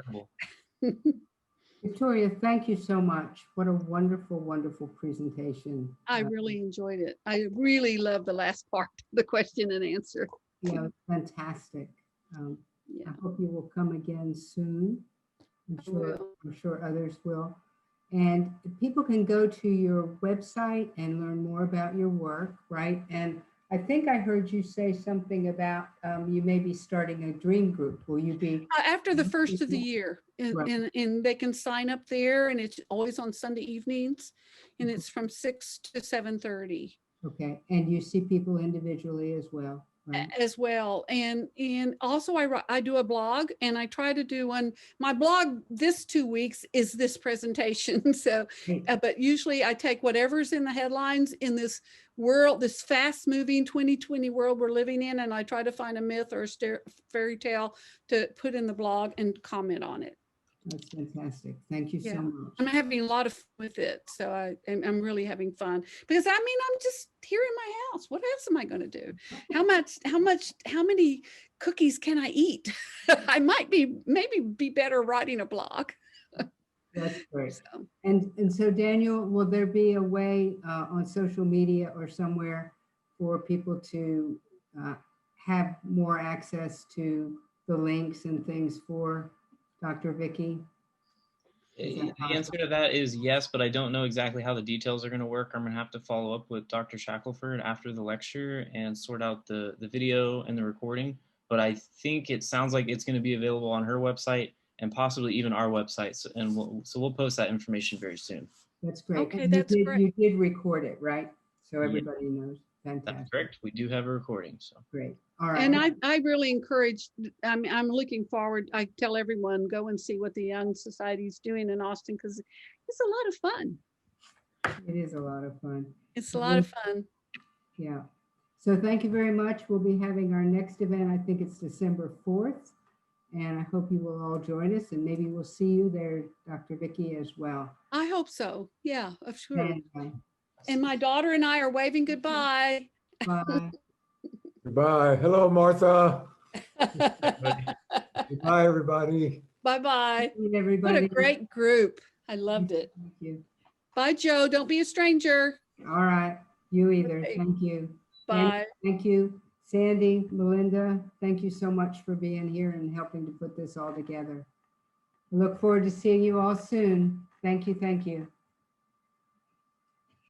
Victoria, thank you so much. What a wonderful, wonderful presentation. I really enjoyed it. I really loved the last part, the question and answer. Yeah, fantastic. I hope you will come again soon. I'm sure others will. And people can go to your website and learn more about your work, right? And I think I heard you say something about you may be starting a dream group. Will you be? After the first of the year, and they can sign up there, and it's always on Sunday evenings, and it's from 6 to 7:30. Okay, and you see people individually as well, right? As well, and also I do a blog, and I try to do my blog this 2 weeks is this presentation. So, but usually I take whatever's in the headlines in this world, this fast moving 2020 world we're living in, and I try to find a myth or a fairy tale to put in the blog and comment on it. That's fantastic. Thank you so much. I'm having a lot of fun with it. So I'm really having fun, because I'm just here in my house. What else am I going to do? How many cookies can I eat? I might maybe be better writing a blog. That's great. So, And so Daniel, will there be a way on social media or somewhere for people to have more access to the links and things for Dr. Vicky? Is that The answer to that is yes, but I don't know exactly how the details are going to work. I'm going to have to follow up with Dr. Shackelford after the lecture and sort out the video and the recording. But I think it sounds like it's going to be available on her website and possibly even our website. So, we'll post that information very soon. That's great. Okay, And that's you great. did record it, right? So Yeah. everybody knows. That's Fantastic. correct. We do have a recording. So Great. All right. And I really encourage, I'm looking forward, I tell everyone, go and see what the Young Society is doing in Austin, because it's a lot of fun. It is a lot of fun. It's a lot of fun. Yeah. So thank you very much. We'll be having our next event. I think it's December 4th. And I hope you will all join us, and maybe we'll see you there, Dr. Vicky, as well. I hope so. Yeah, of sure. Bye. And my daughter and I are waving goodbye. Bye. Goodbye. Hello, Martha. Goodbye, everybody. Bye-bye. Everybody. What a great group. I loved it. Thank you. Bye, Joe. Don't be a stranger. All right. You either. Okay. Thank you. Bye. Thank you. Sandy, Melinda, thank you so much for being here and helping to put this all together. I look forward to seeing you all soon. Thank you. Thank you.